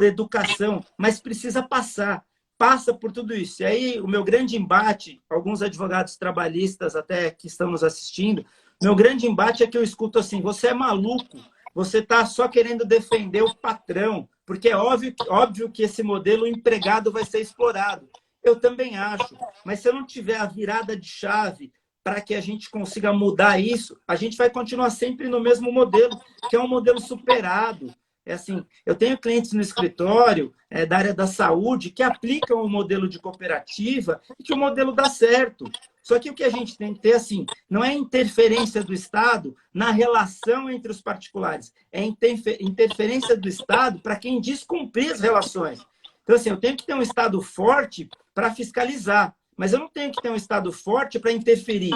[SPEAKER 1] educação, mas precisa passar. Passa por tudo isso. E aí, o meu grande embate, alguns advogados trabalhistas até que estão nos assistindo, meu grande embate é que eu escuto assim, você é maluco, você está só querendo defender o patrão, porque é óbvio que esse modelo o empregado vai ser explorado. Eu também acho, mas se eu não tiver a virada de chave para que a gente consiga mudar isso, a gente vai continuar sempre no mesmo modelo, que é um modelo superado, É assim, eu tenho clientes no escritório da área da saúde que aplicam o modelo de cooperativa e que o modelo dá certo. Só que o que a gente tem que ter, assim, não é interferência do Estado na relação entre os particulares, é interferência do Estado para quem descumprir as relações. Então, assim, eu tenho que ter um Estado forte para fiscalizar, mas eu não tenho que ter um Estado forte para interferir.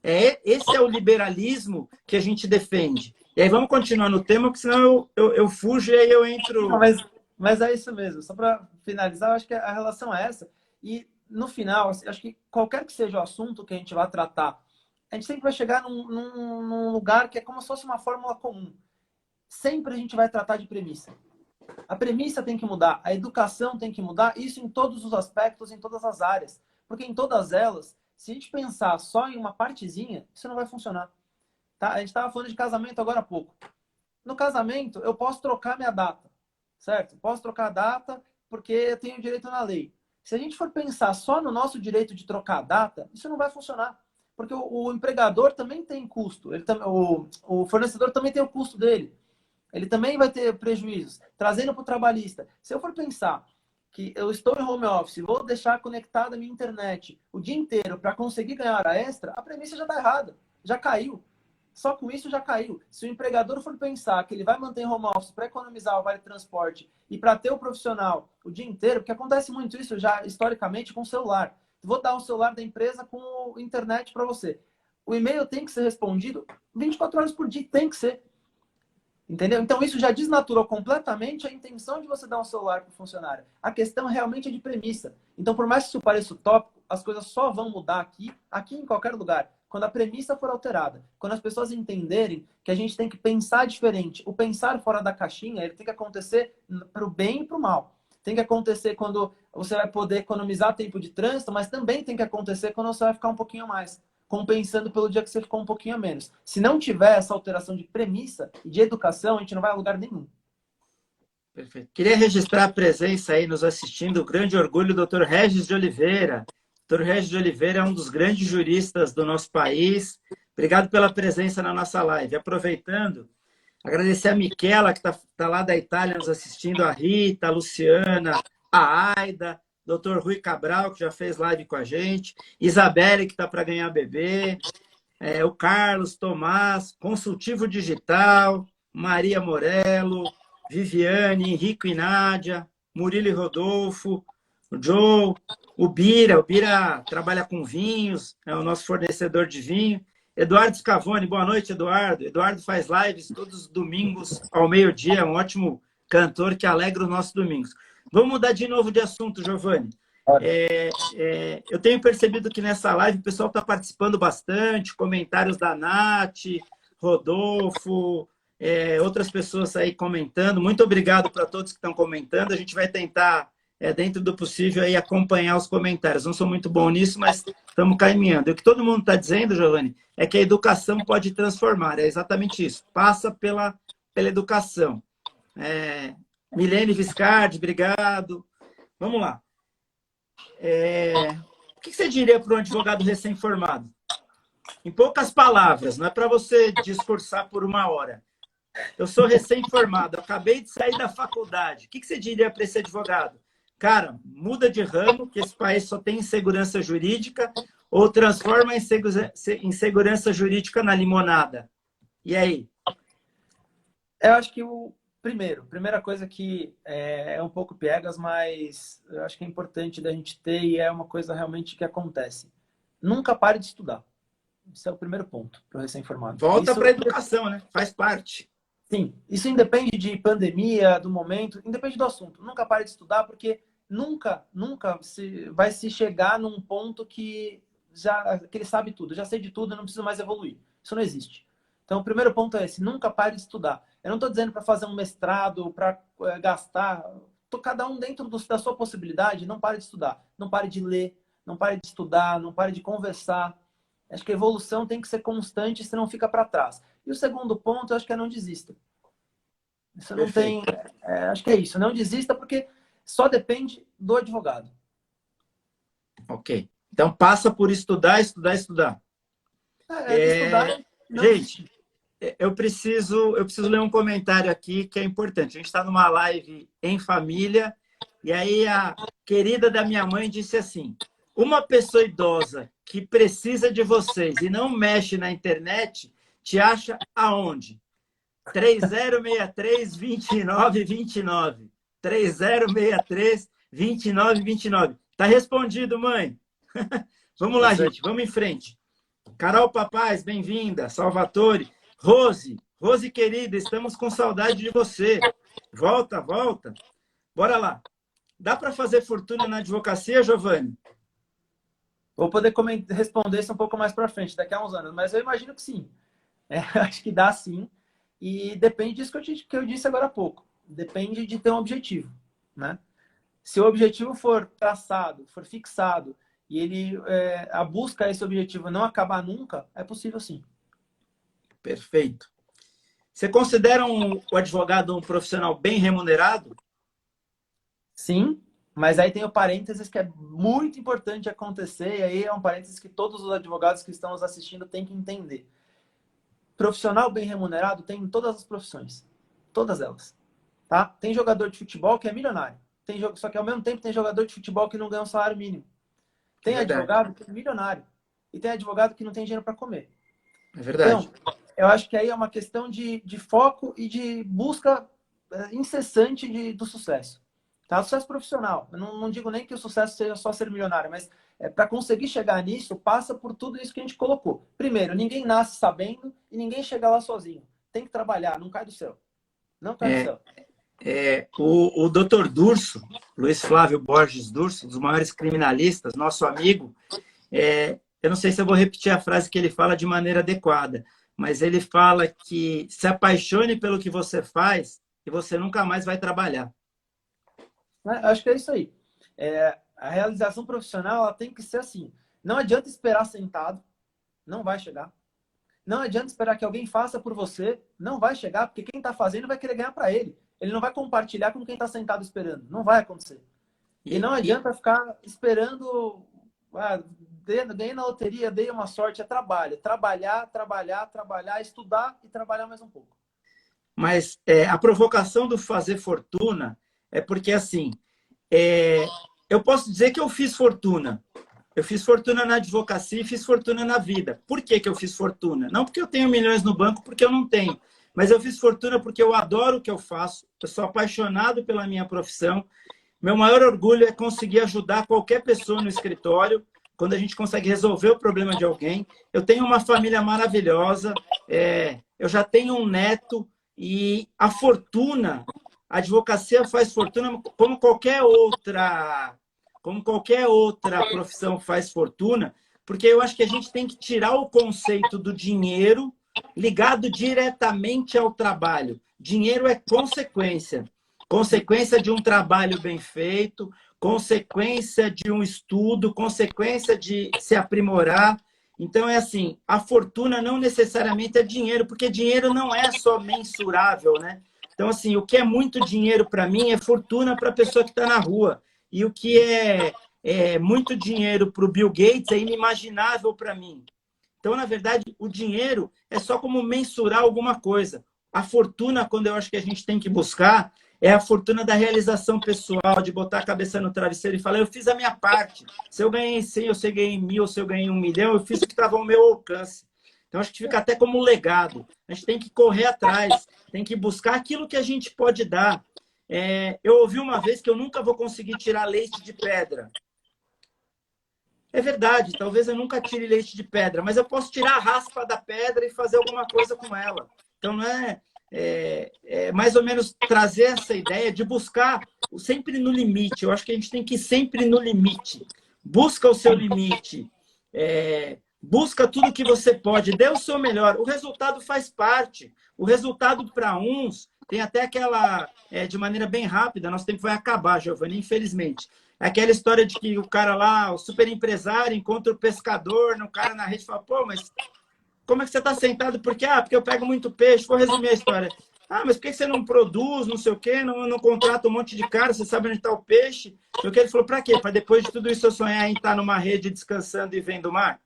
[SPEAKER 1] Esse é o liberalismo que a gente defende. E aí vamos continuar no tema, porque senão eu fujo e aí eu entro...
[SPEAKER 2] Não, mas é isso mesmo. Só para finalizar, eu acho que a relação é essa. E no final, assim, acho que qualquer que seja o assunto que a gente vai tratar, a gente sempre vai chegar num lugar que é como se fosse uma fórmula comum. Sempre a gente vai tratar de premissa. A premissa tem que mudar, a educação tem que mudar, isso em todos os aspectos, em todas as áreas. Porque em todas elas, se a gente pensar só em uma partezinha, isso não vai funcionar. Tá? A gente estava falando de casamento agora há pouco. No casamento, eu posso trocar minha data, certo? Posso trocar a data porque eu tenho direito na lei. Se a gente for pensar só no nosso direito de trocar a data, isso não vai funcionar. Porque o empregador também tem custo. O fornecedor também tem o custo dele. Ele também vai ter prejuízos. Trazendo para o trabalhista. Se eu for pensar que eu estou em home office, vou deixar conectada a minha internet o dia inteiro para conseguir ganhar hora extra, a premissa já está errada. Já caiu. Só com isso já caiu. Se o empregador for pensar que ele vai manter home office para economizar o vale transporte e para ter o profissional o dia inteiro, porque acontece muito isso já historicamente com o celular. Vou dar o celular da empresa com internet para você. O e-mail tem que ser respondido 24 horas por dia, tem que ser. Entendeu? Então isso já desnaturou completamente a intenção de você dar um celular para o funcionário. A questão realmente é de premissa. Então, por mais que isso pareça utópico, as coisas só vão mudar aqui em qualquer lugar, quando a premissa for alterada. Quando as pessoas entenderem que a gente tem que pensar diferente. O pensar fora da caixinha, ele tem que acontecer para o bem e para o mal. Tem que acontecer quando você vai poder economizar tempo de trânsito, mas também tem que acontecer quando você vai ficar um pouquinho mais, compensando pelo dia que você ficou um pouquinho a menos. Se não tiver essa alteração de premissa e de educação, a gente não vai a lugar nenhum.
[SPEAKER 1] Perfeito. Queria registrar a presença aí nos assistindo, o grande orgulho do Dr. Regis de Oliveira. Dr. Regis de Oliveira é um dos grandes juristas do nosso país. Obrigado pela presença na nossa live. Aproveitando, agradecer a Miquela, que está lá da Itália nos assistindo, a Rita, a Luciana, a Aida, Dr. Rui Cabral, que já fez live com a gente, Isabelle, que está para ganhar bebê, o Carlos, Tomás, Consultivo Digital, Maria Morello, Viviane, Henrico e Nádia, Murilo e Rodolfo, o Joe, o Bira trabalha com vinhos, é o nosso fornecedor de vinho. Eduardo Scavone, boa noite, Eduardo. Eduardo faz lives todos os domingos ao meio-dia, é um ótimo cantor que alegra os nossos domingos. Vamos mudar de novo de assunto, Giovanni. Eu tenho percebido que nessa live o pessoal está participando bastante, comentários da Nath, Rodolfo, outras pessoas aí comentando. Muito obrigado para todos que estão comentando. A gente vai tentar, dentro do possível, aí, acompanhar os comentários. Não sou muito bom nisso, mas estamos caminhando. O que todo mundo está dizendo, Giovanni, é que a educação pode transformar. É exatamente isso. Passa pela educação. Milene Viscardi, obrigado. Vamos lá. O que você diria para um advogado recém-formado? Em poucas palavras, não é para você discursar por uma hora. Eu sou recém-formado, acabei de sair da faculdade. O que você diria para esse advogado? Cara, muda de ramo, que esse país só tem insegurança jurídica, ou transforma a insegurança jurídica na limonada. E aí?
[SPEAKER 2] Eu acho que primeira coisa que é um pouco piegas, mas eu acho que é importante da gente ter e é uma coisa realmente que acontece. Nunca pare de estudar. Esse é o primeiro ponto para o recém-formado.
[SPEAKER 1] Volta para a educação, né? Faz parte.
[SPEAKER 2] Sim, isso independe de pandemia, do momento, independe do assunto. Nunca pare de estudar, porque nunca vai se chegar num ponto que ele sabe tudo. Eu já sei de tudo, eu não preciso mais evoluir. Isso não existe. Então, o primeiro ponto é esse, nunca pare de estudar. Eu não estou dizendo para fazer um mestrado, para gastar. Cada um dentro da sua possibilidade, não pare de estudar. Não pare de ler, não pare de estudar, não pare de conversar. Acho que a evolução tem que ser constante, senão fica para trás. E o segundo ponto, eu acho que é não desista. Isso não tem... acho que é isso. Não desista porque só depende do advogado.
[SPEAKER 1] Ok. Então, passa por estudar, estudar, estudar.
[SPEAKER 2] Estudar,
[SPEAKER 1] gente, eu preciso ler um comentário aqui que é importante. A gente está numa live em família, e aí a querida da minha mãe disse assim: uma pessoa idosa que precisa de vocês e não mexe na internet, te acha aonde? 3063-2929. 3063-2929. Tá respondido, mãe. Vamos lá, gente. Vamos em frente. Carol Papaz, bem-vinda. Salvatore. Rose querida, estamos com saudade de você. Volta, volta. Bora lá. Dá para fazer fortuna na advocacia, Giovanni?
[SPEAKER 2] Vou poder responder isso um pouco mais para frente, daqui a uns anos, mas eu imagino que sim. Acho que dá sim. E depende disso que eu disse agora há pouco. Depende de ter um objetivo, né? Se o objetivo for traçado, for fixado, e a busca a esse objetivo não acabar nunca, é possível sim.
[SPEAKER 1] Perfeito. Você considera o advogado um profissional bem remunerado?
[SPEAKER 2] Sim, mas aí tem o parênteses que é muito importante acontecer, e aí é um parênteses que todos os advogados que estão nos assistindo têm que entender. Profissional bem remunerado tem em todas as profissões. Todas elas. Tá? Tem jogador de futebol que é milionário. Só que ao mesmo tempo tem jogador de futebol que não ganha um salário mínimo. Tem advogado que é milionário. E tem advogado que não tem dinheiro para comer.
[SPEAKER 1] É verdade.
[SPEAKER 2] Então, eu acho que aí é uma questão de foco e de busca incessante do sucesso. Tá? Sucesso profissional. Eu não digo nem que o sucesso seja só ser milionário, mas para conseguir chegar nisso, passa por tudo isso que a gente colocou. Primeiro, ninguém nasce sabendo e ninguém chega lá sozinho. Tem que trabalhar, não cai do céu. Não cai do céu.
[SPEAKER 1] O doutor Durso, Luiz Flávio Borges Durso, um dos maiores criminalistas, nosso amigo, eu não sei se eu vou repetir a frase que ele fala de maneira adequada, mas ele fala que se apaixone pelo que você faz e você nunca mais vai trabalhar.
[SPEAKER 2] Acho que é isso aí. A realização profissional ela tem que ser assim. Não adianta esperar sentado, não vai chegar. Não adianta esperar que alguém faça por você, não vai chegar, porque quem está fazendo vai querer ganhar para ele. Ele não vai compartilhar com quem está sentado esperando. Não vai acontecer. E não adianta ficar esperando, ganhei na loteria, dei uma sorte, é trabalho. Trabalhar, estudar e trabalhar mais um pouco.
[SPEAKER 1] Mas a provocação do fazer fortuna é porque, assim, eu posso dizer que eu fiz fortuna. Eu fiz fortuna na advocacia e fiz fortuna na vida. Por que eu fiz fortuna? Não porque eu tenho milhões no banco, porque eu não tenho. Mas eu fiz fortuna porque eu adoro o que eu faço. Eu sou apaixonado pela minha profissão. Meu maior orgulho é conseguir ajudar qualquer pessoa no escritório, quando a gente consegue resolver o problema de alguém. Eu tenho uma família maravilhosa, eu já tenho um neto, e a fortuna, a advocacia faz fortuna como qualquer outra profissão faz fortuna, porque eu acho que a gente tem que tirar o conceito do dinheiro ligado diretamente ao trabalho. Dinheiro é consequência. Consequência de um trabalho bem feito, consequência de um estudo, consequência de se aprimorar. Então, é assim, a fortuna não necessariamente é dinheiro, porque dinheiro não é só mensurável, né? Então, assim, o que é muito dinheiro para mim é fortuna para a pessoa que está na rua. E o que é muito dinheiro para o Bill Gates é inimaginável para mim. Então, na verdade, o dinheiro é só como mensurar alguma coisa. A fortuna, quando eu acho que a gente tem que buscar, é a fortuna da realização pessoal, de botar a cabeça no travesseiro e falar, eu fiz a minha parte. Se eu ganhei 100, ou se eu ganhei 1000, ou se eu ganhei 1 milhão, eu fiz o que estava ao meu alcance. Então, acho que fica até como legado. A gente tem que correr atrás, tem que buscar aquilo que a gente pode dar. Eu ouvi uma vez que eu nunca vou conseguir tirar leite de pedra. É verdade, talvez eu nunca tire leite de pedra, mas eu posso tirar a raspa da pedra e fazer alguma coisa com ela. Então, não é mais ou menos trazer essa ideia de buscar sempre no limite. Eu acho que a gente tem que ir sempre no limite. Busca o seu limite. Busca tudo que você pode. Dê o seu melhor. O resultado faz parte. O resultado para uns tem até aquela... de maneira bem rápida, nosso tempo vai acabar, Giovanni, infelizmente. Aquela história de que o cara lá, o super empresário, encontra o pescador, no cara na rede, fala, pô, mas como é que você está sentado? Porque eu pego muito peixe. Vou resumir a história. Mas por que você não produz, não sei o quê, não contrata um monte de cara, você sabe onde está o peixe? Ele falou, para quê? Para depois de tudo isso eu sonhar em estar numa rede descansando e vendo o mar?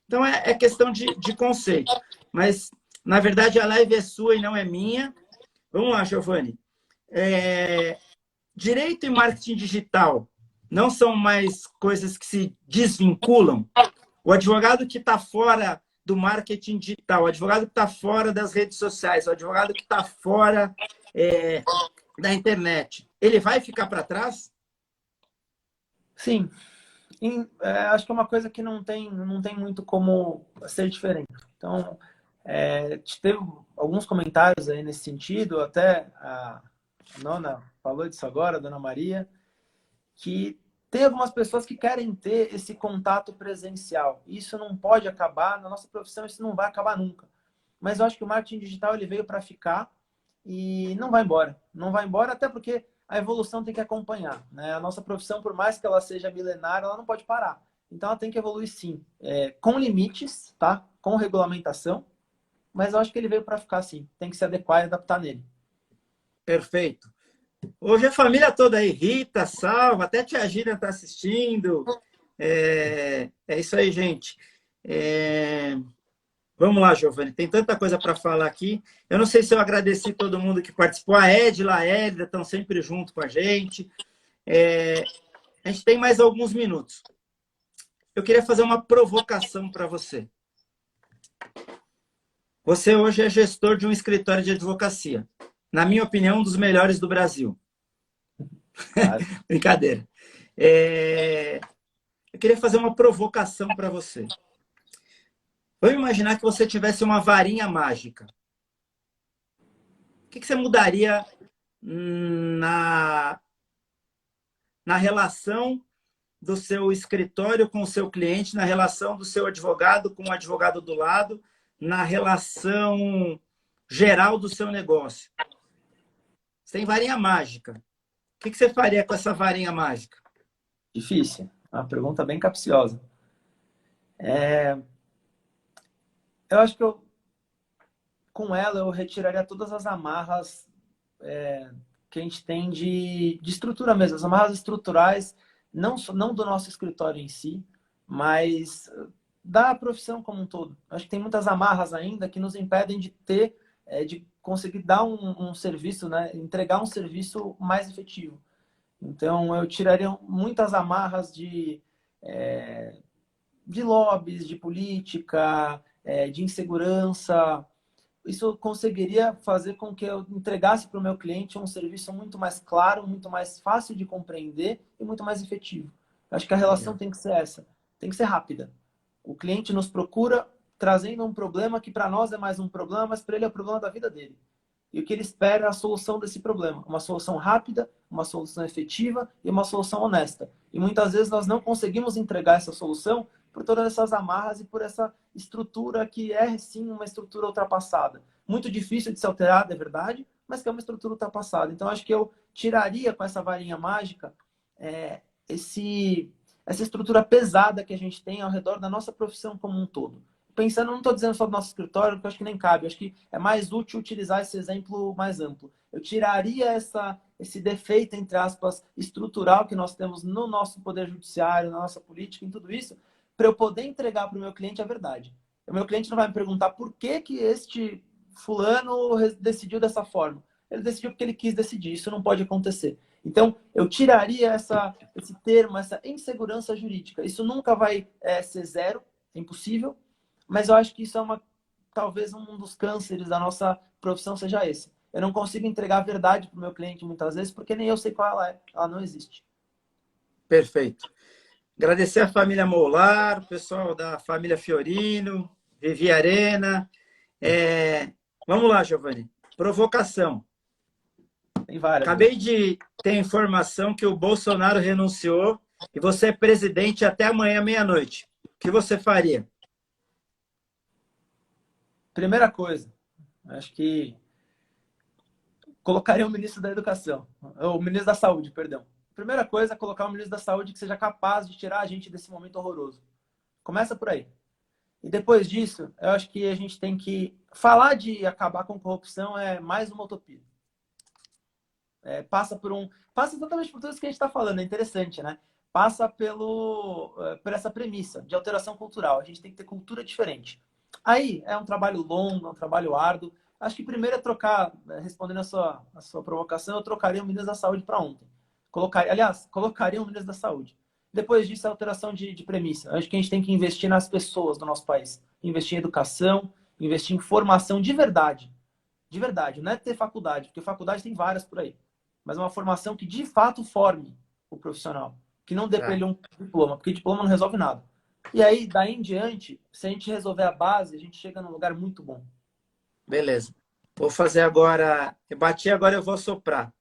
[SPEAKER 1] Então é questão de conceito. Mas Na verdade, a live é sua e não é minha. Vamos lá, Giovanni. Direito e marketing digital não são mais coisas que se desvinculam? O advogado que está fora do marketing digital, o advogado que está fora das redes sociais, o advogado que está fora da internet, ele vai ficar para trás?
[SPEAKER 2] Sim, acho que é uma coisa que não tem muito como ser diferente. Então, teve alguns comentários aí nesse sentido, até a nona falou disso agora, a dona Maria, que tem algumas pessoas que querem ter esse contato presencial. Isso não pode acabar, na nossa profissão isso não vai acabar nunca. Mas eu acho que o marketing digital ele veio para ficar e não vai embora. Não vai embora até porque a evolução tem que acompanhar, né? A nossa profissão, por mais que ela seja milenária, ela não pode parar. Então ela tem que evoluir sim, com limites, tá? Com regulamentação, mas eu acho que ele veio para ficar sim. Tem que se adequar e adaptar nele.
[SPEAKER 1] Perfeito. Hoje a família toda aí, Rita, Salva, até a tia Gina está assistindo. É isso aí, gente. Vamos lá, Giovanni. Tem tanta coisa para falar aqui. Eu não sei se eu agradeci todo mundo que participou. A Edila, a Hélida estão sempre junto com a gente. A gente tem mais alguns minutos. Eu queria fazer uma provocação para você. Você hoje é gestor de um escritório de advocacia. Na minha opinião, um dos melhores do Brasil.
[SPEAKER 2] Claro.
[SPEAKER 1] Brincadeira. Eu queria fazer uma provocação para você. Vamos imaginar que você tivesse uma varinha mágica. O que você mudaria na relação do seu escritório com o seu cliente, na relação do seu advogado com o advogado do lado, na relação geral do seu negócio? Você tem varinha mágica. O que você faria com essa varinha mágica?
[SPEAKER 2] Difícil. Uma pergunta bem capciosa. Eu acho que com ela eu retiraria todas as amarras que a gente tem de estrutura mesmo, as amarras estruturais, não do nosso escritório em si, mas da profissão como um todo. Acho que tem muitas amarras ainda que nos impedem de conseguir dar um serviço, né? Entregar um serviço mais efetivo. Então, eu tiraria muitas amarras de lobbies, de política, de insegurança. Isso conseguiria fazer com que eu entregasse para o meu cliente um serviço muito mais claro, muito mais fácil de compreender e muito mais efetivo. Eu acho que a relação tem que ser essa, tem que ser rápida. O cliente nos procura trazendo um problema que para nós é mais um problema, mas para ele é o problema da vida dele. E o que ele espera é a solução desse problema. Uma solução rápida, uma solução efetiva e uma solução honesta. E muitas vezes nós não conseguimos entregar essa solução por todas essas amarras e por essa estrutura que é, sim, uma estrutura ultrapassada. Muito difícil de se alterar, é verdade, mas que é uma estrutura ultrapassada. Então, acho que eu tiraria com essa varinha mágica essa estrutura pesada que a gente tem ao redor da nossa profissão como um todo. Pensando, não estou dizendo só do nosso escritório, porque eu acho que nem cabe. Eu acho que é mais útil utilizar esse exemplo mais amplo. Eu tiraria esse defeito, entre aspas, estrutural que nós temos no nosso poder judiciário, na nossa política, em tudo isso, para eu poder entregar para o meu cliente a verdade. O meu cliente não vai me perguntar por que este fulano decidiu dessa forma. Ele decidiu porque ele quis decidir. Isso não pode acontecer. Então, eu tiraria esse termo, essa insegurança jurídica. Isso nunca vai ser zero, é impossível. Mas eu acho que isso talvez um dos cânceres da nossa profissão seja esse. Eu não consigo entregar a verdade para o meu cliente muitas vezes, porque nem eu sei qual ela é. Ela não existe.
[SPEAKER 1] Perfeito. Agradecer a família Molar, o pessoal da família Fiorino, Vivi Arena. Vamos lá, Giovanni. Provocação.
[SPEAKER 2] Tem várias.
[SPEAKER 1] Acabei de ter informação que o Bolsonaro renunciou e você é presidente até amanhã, meia-noite. O que você faria?
[SPEAKER 2] Primeira coisa, acho que colocaria o ministro da Educação, o ministro da Saúde, perdão. Primeira coisa é colocar o ministro da Saúde que seja capaz de tirar a gente desse momento horroroso. Começa por aí. E depois disso, eu acho que a gente tem que falar de acabar com corrupção é mais uma utopia. Passa exatamente por tudo isso que a gente está falando, é interessante, né? Passa por essa premissa de alteração cultural. A gente tem que ter cultura diferente. Aí é um trabalho longo, é um trabalho árduo. Acho que primeiro é trocar, respondendo a sua provocação, eu trocaria o ministro da Saúde para ontem. Aliás, colocaria o ministro da Saúde. Depois disso, a alteração de premissa. Acho que a gente tem que investir nas pessoas do nosso país. Investir em educação, investir em formação de verdade. De verdade, não é ter faculdade, porque faculdade tem várias por aí. Mas uma formação que de fato forme o profissional. Que não dê para
[SPEAKER 1] Tá,
[SPEAKER 2] ele um diploma, porque diploma não resolve nada. E aí, daí em diante, se a gente resolver a base, a gente chega num lugar muito bom.
[SPEAKER 1] beleza. Vou fazer agora. Eu bati, agora eu vou soprar.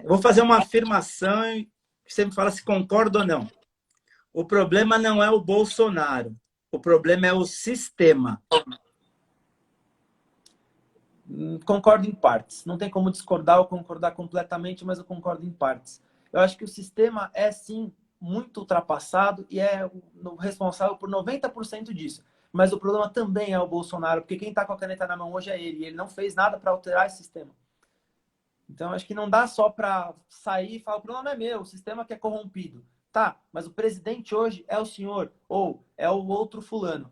[SPEAKER 1] Vou fazer uma afirmação e você me fala se concorda ou não. O problema não é o Bolsonaro. O problema é o sistema.
[SPEAKER 2] Concordo em partes. Não tem como discordar ou concordar completamente, mas eu concordo em partes. Eu acho que o sistema é, sim, muito ultrapassado e é o responsável por 90% disso. Mas o problema também é o Bolsonaro, porque quem está com a caneta na mão hoje é ele. E ele não fez nada para alterar esse sistema. Então, acho que não dá só para sair e falar, o problema não é meu, o sistema que é corrompido. Tá, mas o presidente hoje é o senhor, ou é o outro fulano.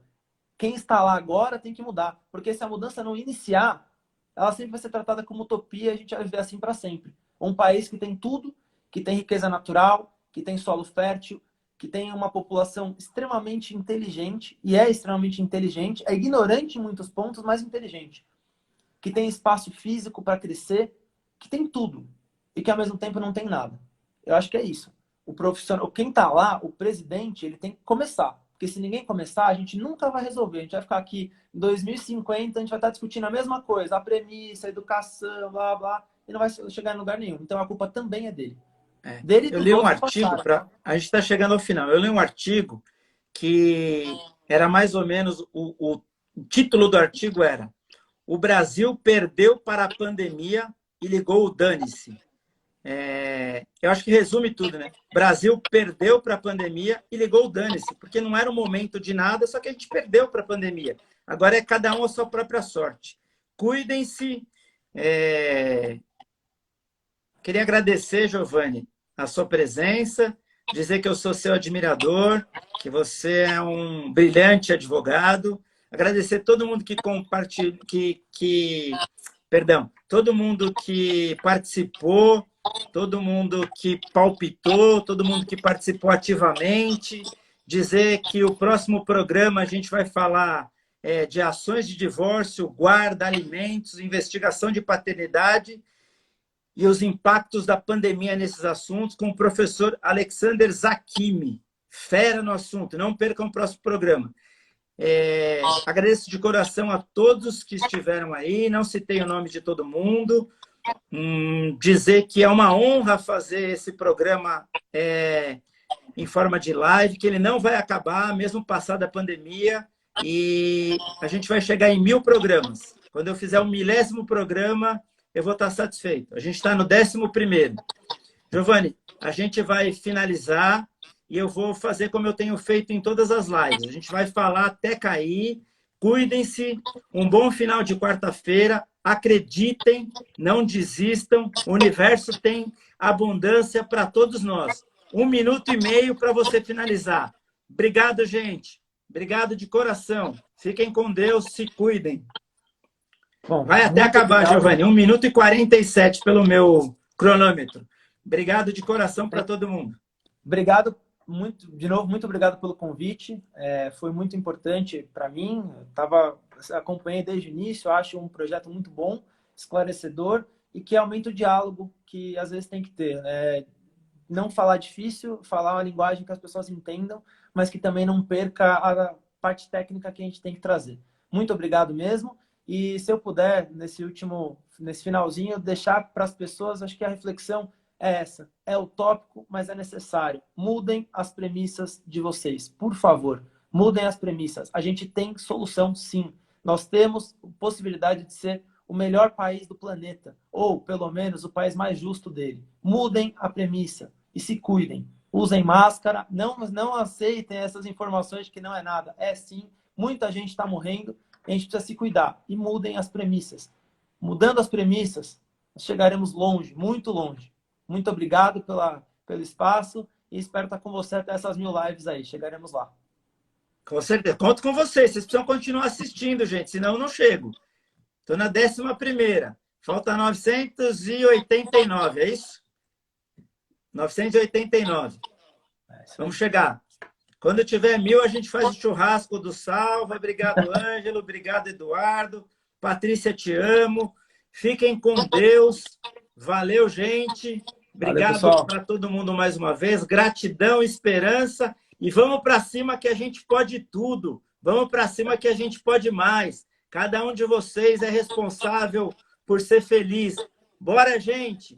[SPEAKER 2] Quem está lá agora tem que mudar. Porque se a mudança não iniciar, ela sempre vai ser tratada como utopia e a gente vai viver assim para sempre. Um país que tem tudo, que tem riqueza natural, que tem solo fértil, que tem uma população extremamente inteligente, e é extremamente inteligente, é ignorante em muitos pontos, mas inteligente. Que tem espaço físico para crescer, que tem tudo, e que ao mesmo tempo não tem nada. Eu acho que é isso. O profissional, quem está lá, o presidente, ele tem que começar. Porque se ninguém começar, a gente nunca vai resolver. A gente vai ficar aqui em 2050, a gente vai estar discutindo a mesma coisa, a premissa, a educação, blá, blá, e não vai chegar em lugar nenhum. Então a culpa também é dele. Dele e
[SPEAKER 1] Eu
[SPEAKER 2] dos
[SPEAKER 1] li um
[SPEAKER 2] outros que
[SPEAKER 1] artigo,
[SPEAKER 2] passaram, tá?
[SPEAKER 1] a gente está chegando ao final. Eu li um artigo que era mais ou menos, o título do artigo era: O Brasil perdeu para a pandemia e ligou o dane-se. Eu acho que resume tudo, né? O Brasil perdeu para a pandemia e ligou o dane-se, porque não era o momento de nada, só que a gente perdeu para a pandemia. Agora é cada um a sua própria sorte. Cuidem-se. Queria agradecer, Giovanni, a sua presença, dizer que eu sou seu admirador, que você é um brilhante advogado. Agradecer todo mundo que compartilhou, perdão, todo mundo que participou, todo mundo que palpitou, todo mundo que participou ativamente. Dizer que o próximo programa a gente vai falar de ações de divórcio, guarda, alimentos, investigação de paternidade e os impactos da pandemia nesses assuntos com o professor Alexander Zakimi, fera no assunto. Não percam o próximo programa. Agradeço de coração a todos que estiveram aí, não citei o nome de todo mundo. Dizer que é uma honra fazer esse programa em forma de live, que ele não vai acabar, mesmo passada a pandemia, e a gente vai chegar em 1000 programas. Quando eu fizer o 1000º programa, eu vou estar satisfeito. A gente está no 11º. Giovanni, a gente vai finalizar e eu vou fazer como eu tenho feito em todas as lives. A gente vai falar até cair. Cuidem-se. Um bom final de quarta-feira. Acreditem, não desistam. O universo tem abundância para todos nós. 1 minuto e meio para você finalizar. Obrigado, gente. Obrigado de coração. Fiquem com Deus, se cuidem.
[SPEAKER 2] Bom,
[SPEAKER 1] Vai até
[SPEAKER 2] muito
[SPEAKER 1] acabar,
[SPEAKER 2] obrigado.
[SPEAKER 1] Giovanni. 1 minuto e 47 pelo meu cronômetro. Obrigado de coração para todo mundo.
[SPEAKER 2] Obrigado de novo, muito obrigado pelo convite. Foi muito importante para mim. Acompanhei desde o início, acho um projeto muito bom, esclarecedor e que aumenta o diálogo que às vezes tem que ter. Não falar difícil, falar uma linguagem que as pessoas entendam, mas que também não perca a parte técnica que a gente tem que trazer. Muito obrigado mesmo. E se eu puder, nesse finalzinho, deixar para as pessoas, acho que a reflexão é essa. É utópico, mas é necessário. Mudem as premissas de vocês, por favor. Mudem as premissas. A gente tem solução, sim. Nós temos possibilidade de ser o melhor país do planeta, ou pelo menos o país mais justo dele. Mudem a premissa e se cuidem. Usem máscara, não aceitem essas informações de que não é nada. É sim, muita gente está morrendo, a gente precisa se cuidar. E mudem as premissas. Mudando as premissas, nós chegaremos longe, muito longe. Muito obrigado pelo espaço e espero estar com você até essas 1000 lives aí. Chegaremos lá.
[SPEAKER 1] Com certeza. Conto com vocês. Vocês precisam continuar assistindo, gente, senão eu não chego. Estou na 11ª. Falta 989, é isso? 989. Vamos chegar. Quando tiver 1000, a gente faz o churrasco do Salva. Obrigado, Ângelo. Obrigado, Eduardo. Patrícia, te amo. Fiquem com Deus. Valeu, gente. Obrigado para todo mundo mais uma vez. Gratidão, esperança. E vamos para cima que a gente pode tudo. Vamos para cima que a gente pode mais. Cada um de vocês é responsável por ser feliz. Bora, gente!